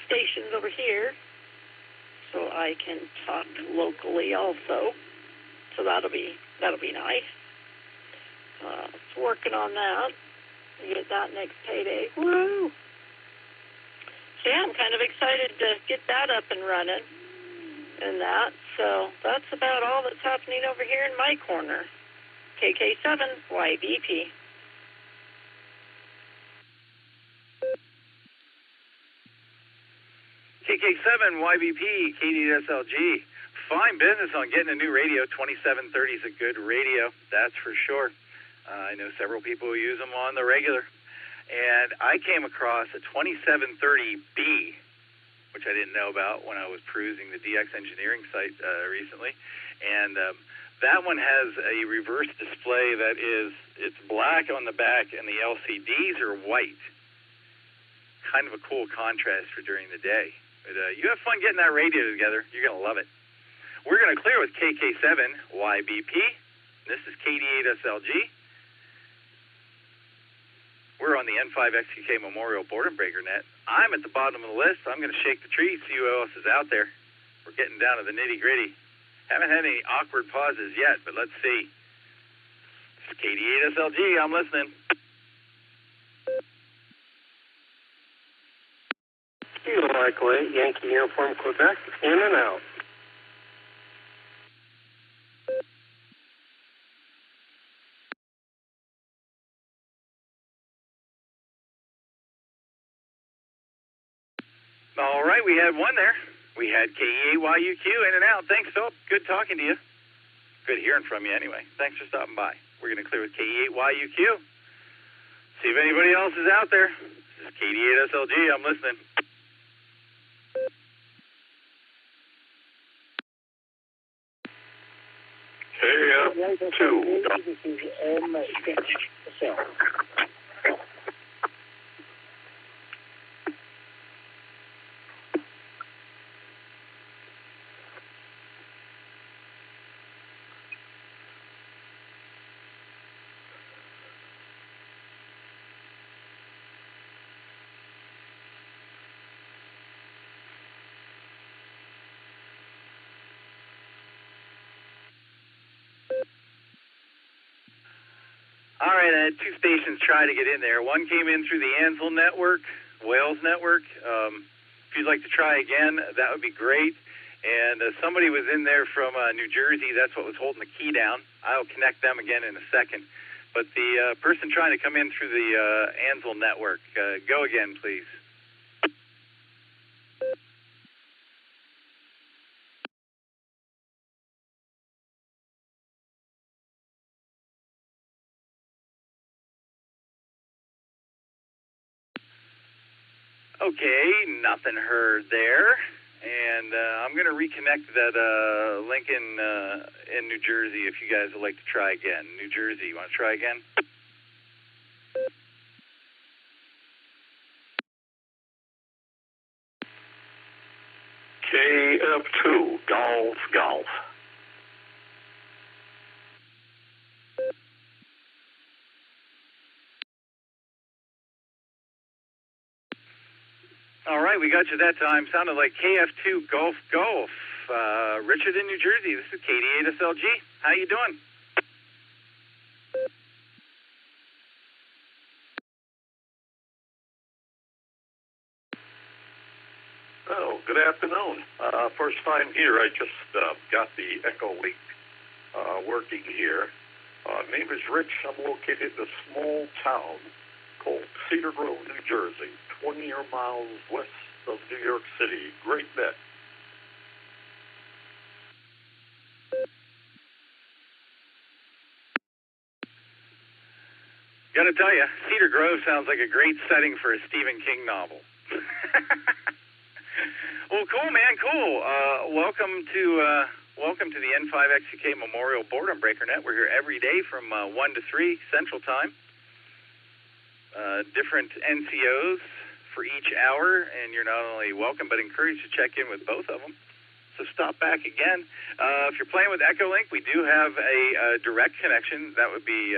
stations over here, so I can talk locally also. So that'll be nice. Working on that. Get that next payday. Woo! So yeah, I'm kind of excited to get that up and running and that. So that's about all that's happening over here in my corner. KK7YBP. KK7YBP, KD8SLG. Fine business on getting a new radio. 2730 is a good radio, that's for sure. I know several people who use them on the regular. And I came across a 2730B, which I didn't know about when I was perusing the DX Engineering site recently. And that one has a reverse display that it's black on the back and the LCDs are white. Kind of a cool contrast for during the day. But you have fun getting that radio together. You're going to love it. We're going to clear with KK7YBP. This is KD8SLG. We're on the N5XQK Memorial Boredom Breaker net. I'm at the bottom of the list. I'm going to shake the tree, see who else is out there. We're getting down to the nitty-gritty. Haven't had any awkward pauses yet, but let's see. This is KD8SLG. I'm listening. Kilo Michael 8, Yankee Uniform, Quebec, in and out. All right, we had one there. We had KE8YUQ in and out. Thanks, Philip. Good talking to you. Good hearing from you anyway. Thanks for stopping by. We're going to clear with KE8YUQ. See if anybody else is out there. This is KD8SLG. I'm listening. KF2. This is M. All right, I had two stations try to get in there. One came in through the Ansel network, Wales network. If you'd like to try again, that would be great. And somebody was in there from New Jersey. That's what was holding the key down. I'll connect them again in a second. But the person trying to come in through the Ansel network, go again, please. Okay, nothing heard there. And I'm going to reconnect that link in New Jersey if you guys would like to try again. New Jersey, you want to try again? KF2, Golf. All right, we got you that time. Sounded like KF2 Golf. Richard in New Jersey. This is KD8SLG. How you doing? Oh, good afternoon. First time here. I just got the Echolink working here. Name is Rich. I'm located in a small town called Cedar Grove, New Jersey, 20 miles west of New York City. Great net. Got to tell you, Cedar Grove sounds like a great setting for a Stephen King novel. Well, cool, man, cool. Welcome to the N5XUK Memorial Boredom Breaker Net. We're here every day from 1 to 3 Central Time. Different NCOs for each hour, and you're not only welcome but encouraged to check in with both of them. So stop back again. If you're playing with Echolink, we do have a direct connection. That would be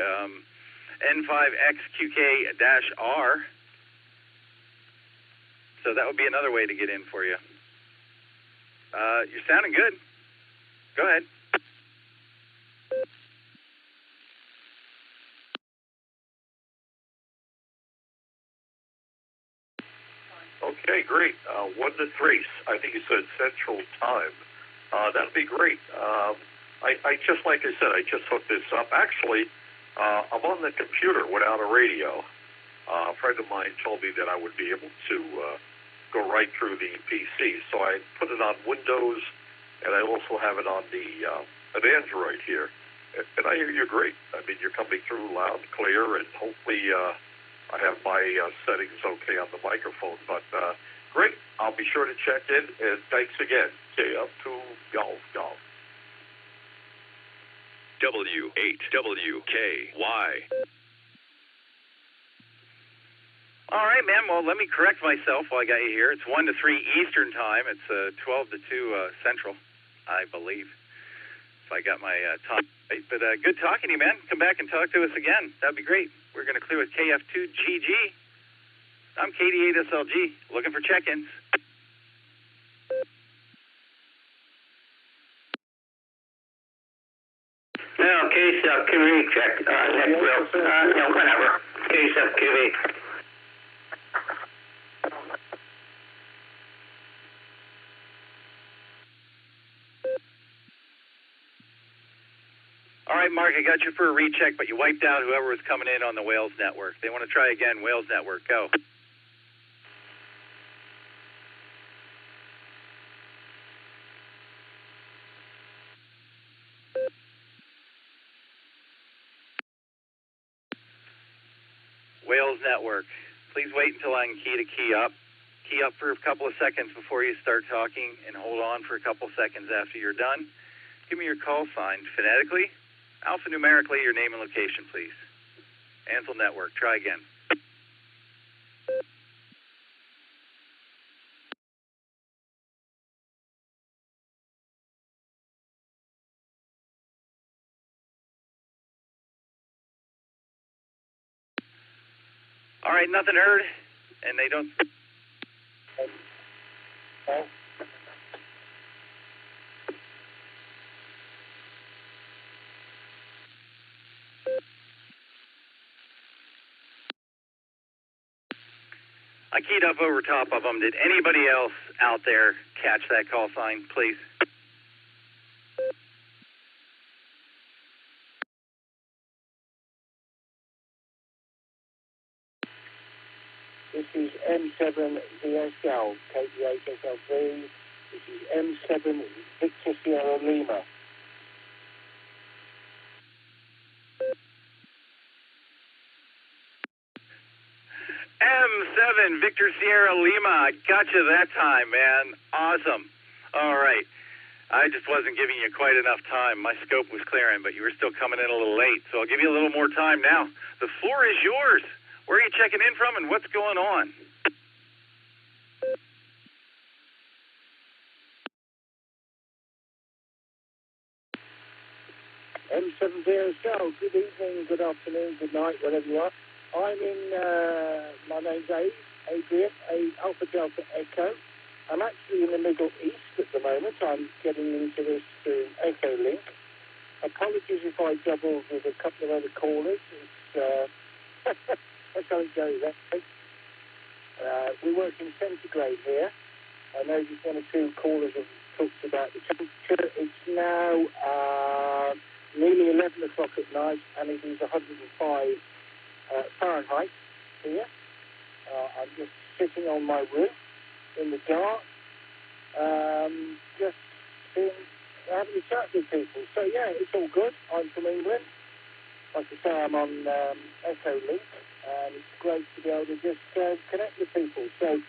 N5XQK-R. So that would be another way to get in for you. You're sounding good. Go ahead. Okay, great. 1 to 3. I think you said Central Time. That'd be great. I just, like I said, I just hooked this up. Actually, I'm on the computer without a radio. A friend of mine told me that I would be able to go right through the PC. So I put it on Windows, and I also have it on an Android here. And I hear you great. I mean, you're coming through loud and clear, and hopefully I have my settings okay on the microphone. But great. I'll be sure to check in, and thanks again. KF2 Golf. W8WKY. All right, man. Well, let me correct myself while I got you here. It's 1 to 3 Eastern Time. It's 12 to 2 Central, I believe, if I got my time right. But good talking to you, man. Come back and talk to us again. That'd be great. We're going to clear with KF2GG. I'm KD8SLG, looking for check-ins. No, KSFQV check. Whatever. KSFQV. All right, Mark, I got you for a recheck, but you wiped out whoever was coming in on the Wales network. They want to try again. Wales network, go. Wales network. Please wait until I can key up. Key up for a couple of seconds before you start talking, and hold on for a couple seconds after you're done. Give me your call sign phonetically, alphanumerically, your name and location, please. Ansel Network. Try again. All right, nothing heard, and they don't... I keyed up over top of them. Did anybody else out there catch that call sign, please? This is M7VSL, KD8SLV. This is M7 Victor Sierra Lima. M7 Victor Sierra Lima. I got you that time, man. Awesome. All right. I just wasn't giving you quite enough time. My scope was clearing, but you were still coming in a little late, so I'll give you a little more time now. The floor is yours. Where are you checking in from, and what's going on? M7VSL, good evening, good afternoon, good night, wherever you are. I'm in, my name's Adrian, Alpha Delta Echo. I'm actually in the Middle East at the moment. I'm getting into this through Echolink. Apologies if I doubled with a couple of other callers. It's, that's how it goes, eh? We work in centigrade here. I know just one or two callers have talked about the temperature. It's now nearly 11 o'clock at night, and it is 105 Fahrenheit here. I'm just sitting on my roof in the dark, just having a chat with people. So yeah, it's all good. I'm from England. Like I say, I'm on Echolink, and it's great to be able to just connect with people. So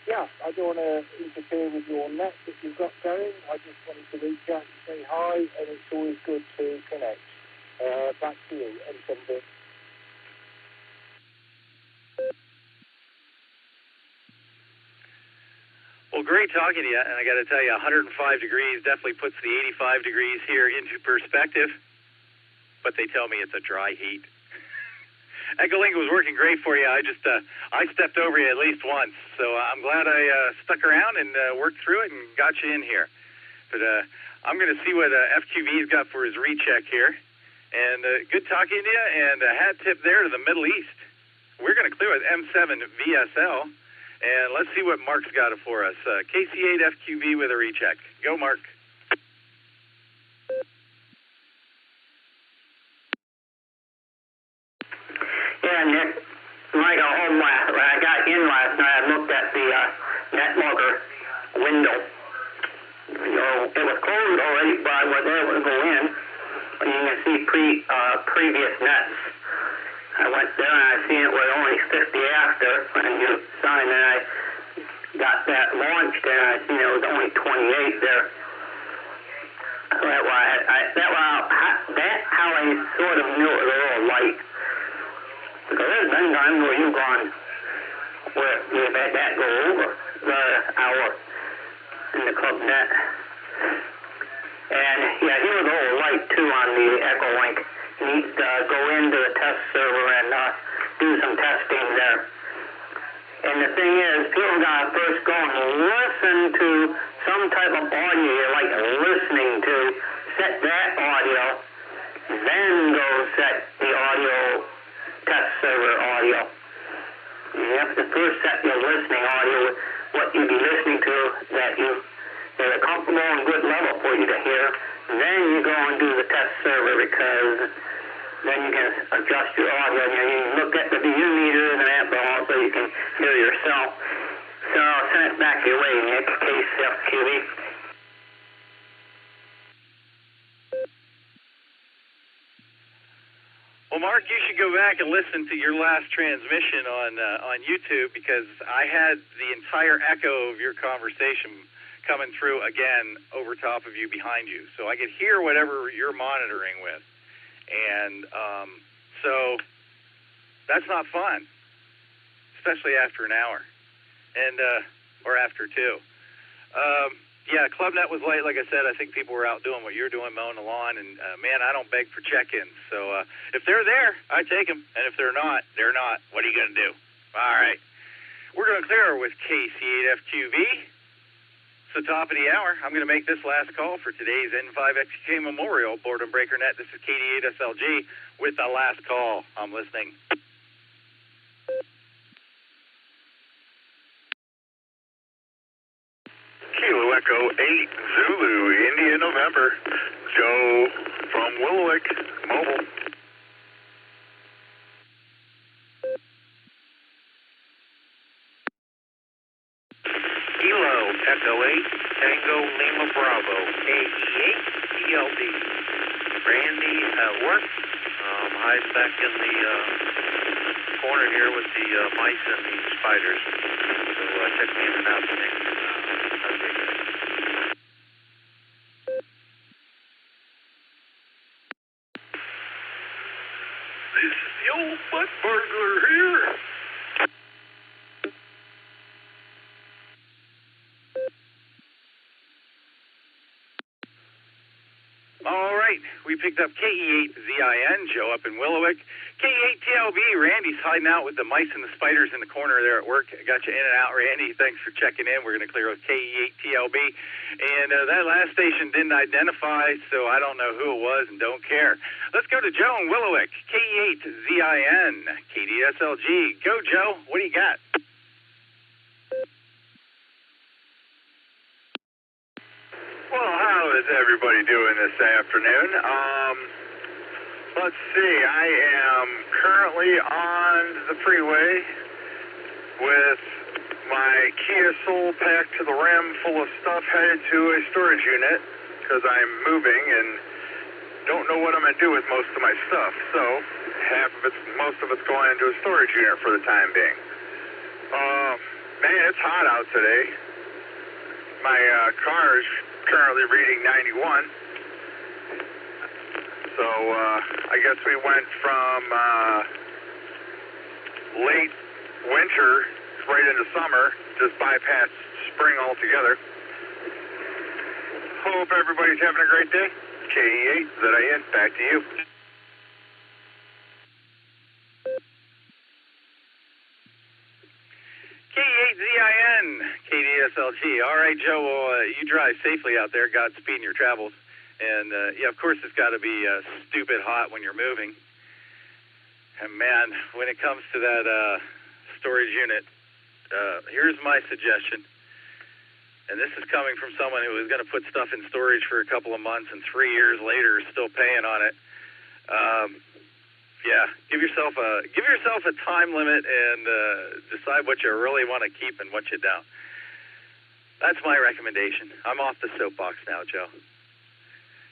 yeah, I don't want to interfere with your net that you've got going. I just wanted to reach out and say hi, and it's always good to connect. Back to you, and something. Well, great talking to you, and I got to tell you, 105 degrees definitely puts the 85 degrees here into perspective, but they tell me it's a dry heat. Echolink was working great for you. I stepped over you at least once, so I'm glad I stuck around and worked through it and got you in here. But I'm going to see what FQV's got for his recheck here, and good talking to you, and a hat tip there to the Middle East. We're going to clear with M7 VSL. And let's see what Mark's got it for us. KC8 FQV with a recheck. Go, Mark. Yeah, Nick. When I got home, when I got in last night, I looked at the Netlogger window. You know, it was closed already, but I was able to go in. And you can see previous nets. I went there and I seen it was only 50 after when you signed, and I got that launched and I seen it was only 28 there. That's how I sort of knew it was a little light. Because there's been times where you've gone, where you've had that go over the hour in the club net. And yeah, he was a little light too on the Echolink. Needs to go into the test server and do some testing there. And the thing is, people gotta first go and listen to some type of audio you like listening to, set that audio, then go set the audio test server audio. You have to first set your listening audio with what you'd be listening to that is a comfortable and good level for you to hear. Then you go and do the test server, because then you can adjust your audio. You can look at the VU meters and that, but also you can hear yourself. So I'll send it back your way, Nick, case FQV. Well, Mark, you should go back and listen to your last transmission on YouTube, because I had the entire echo of your conversation coming through again over top of you, behind you. So I could hear whatever you're monitoring with. And so that's not fun, especially after an hour and or after 2. Yeah, ClubNet was late. Like I said, I think people were out doing what you're doing, mowing the lawn. And, man, I don't beg for check-ins. So if they're there, I take them. And if they're not, they're not. What are you going to do? All right. We're going to clear with KC8FQV. It's the top of the hour. I'm going to make this last call for today's N5XK Memorial Boredom Breaker Net. This is KD8SLG with the last call. I'm listening. Kilo Echo 8 Zulu, India, November. Joe from Willowick, mobile. Kilo Echo 8 Tango Lima Bravo, KE8 TLB. Randy at work. Hiding back in the corner here with the mice and the spiders. So check me in and out the next. This is the old butt burglar here. All right, we picked up KE8ZIN, Joe up in Willowick. KE8TLB, Randy's hiding out with the mice and the spiders in the corner there at work. Got you in and out, Randy. Thanks for checking in. We're going to clear with KE8TLB. And that last station didn't identify, so I don't know who it was and don't care. Let's go to Joe in Willowick. KE8ZIN, KDSLG. Go, Joe. What do you got? Well, how is everybody doing this afternoon? Let's see. I am currently on the freeway with my Kia Soul packed to the rim full of stuff headed to a storage unit because I'm moving and don't know what I'm going to do with most of my stuff. So most of it's going into a storage unit for the time being. Man, it's hot out today. My car is currently reading 91. So I guess we went from late winter right into summer, just bypassed spring altogether. Hope everybody's having a great day. KE8ZIN, back to you. KE8ZIN, KDSLG. All right, Joe, well, you drive safely out there. Godspeed in your travels. And, yeah, of course, it's got to be stupid hot when you're moving. And, man, when it comes to that storage unit, here's my suggestion. And this is coming from someone who was going to put stuff in storage for a couple of months and 3 years later is still paying on it. Yeah, give yourself a time limit and decide what you really want to keep and what you don't. That's my recommendation. I'm off the soapbox now, Joe.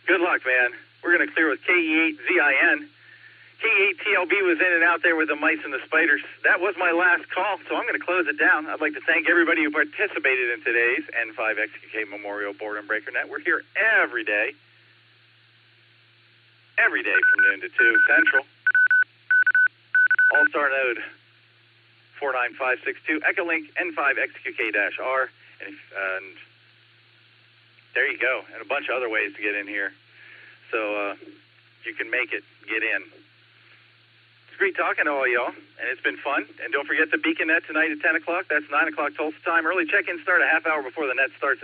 Good luck, man. We're going to clear with KE8ZIN. KE8TLB was in and out there with the mice and the spiders. That was my last call, so I'm going to close it down. I'd like to thank everybody who participated in today's N5XQK Memorial Boredom Breaker Net. We're here every day from noon to 2 Central. Allstar node 49562, Echolink N5XQK-R, and there you go, and a bunch of other ways to get in here. So you can make it, get in. It's great talking to all y'all, and it's been fun. And don't forget the Beacon Net tonight at 10 o'clock. That's 9 o'clock Tulsa time. Early check-in start a half hour before the net starts.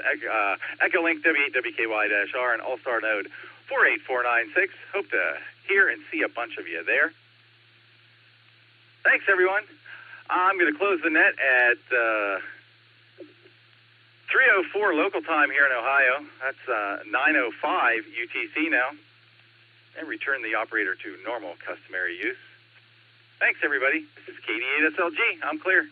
Echolink W8WKY-R and Allstar node 48496. Hope to hear and see a bunch of you there. Thanks, everyone. I'm going to close the net at 3:04 local time here in Ohio. That's 9:05 UTC now. And return the operator to normal customary use. Thanks, everybody. This is KD8SLG. I'm clear.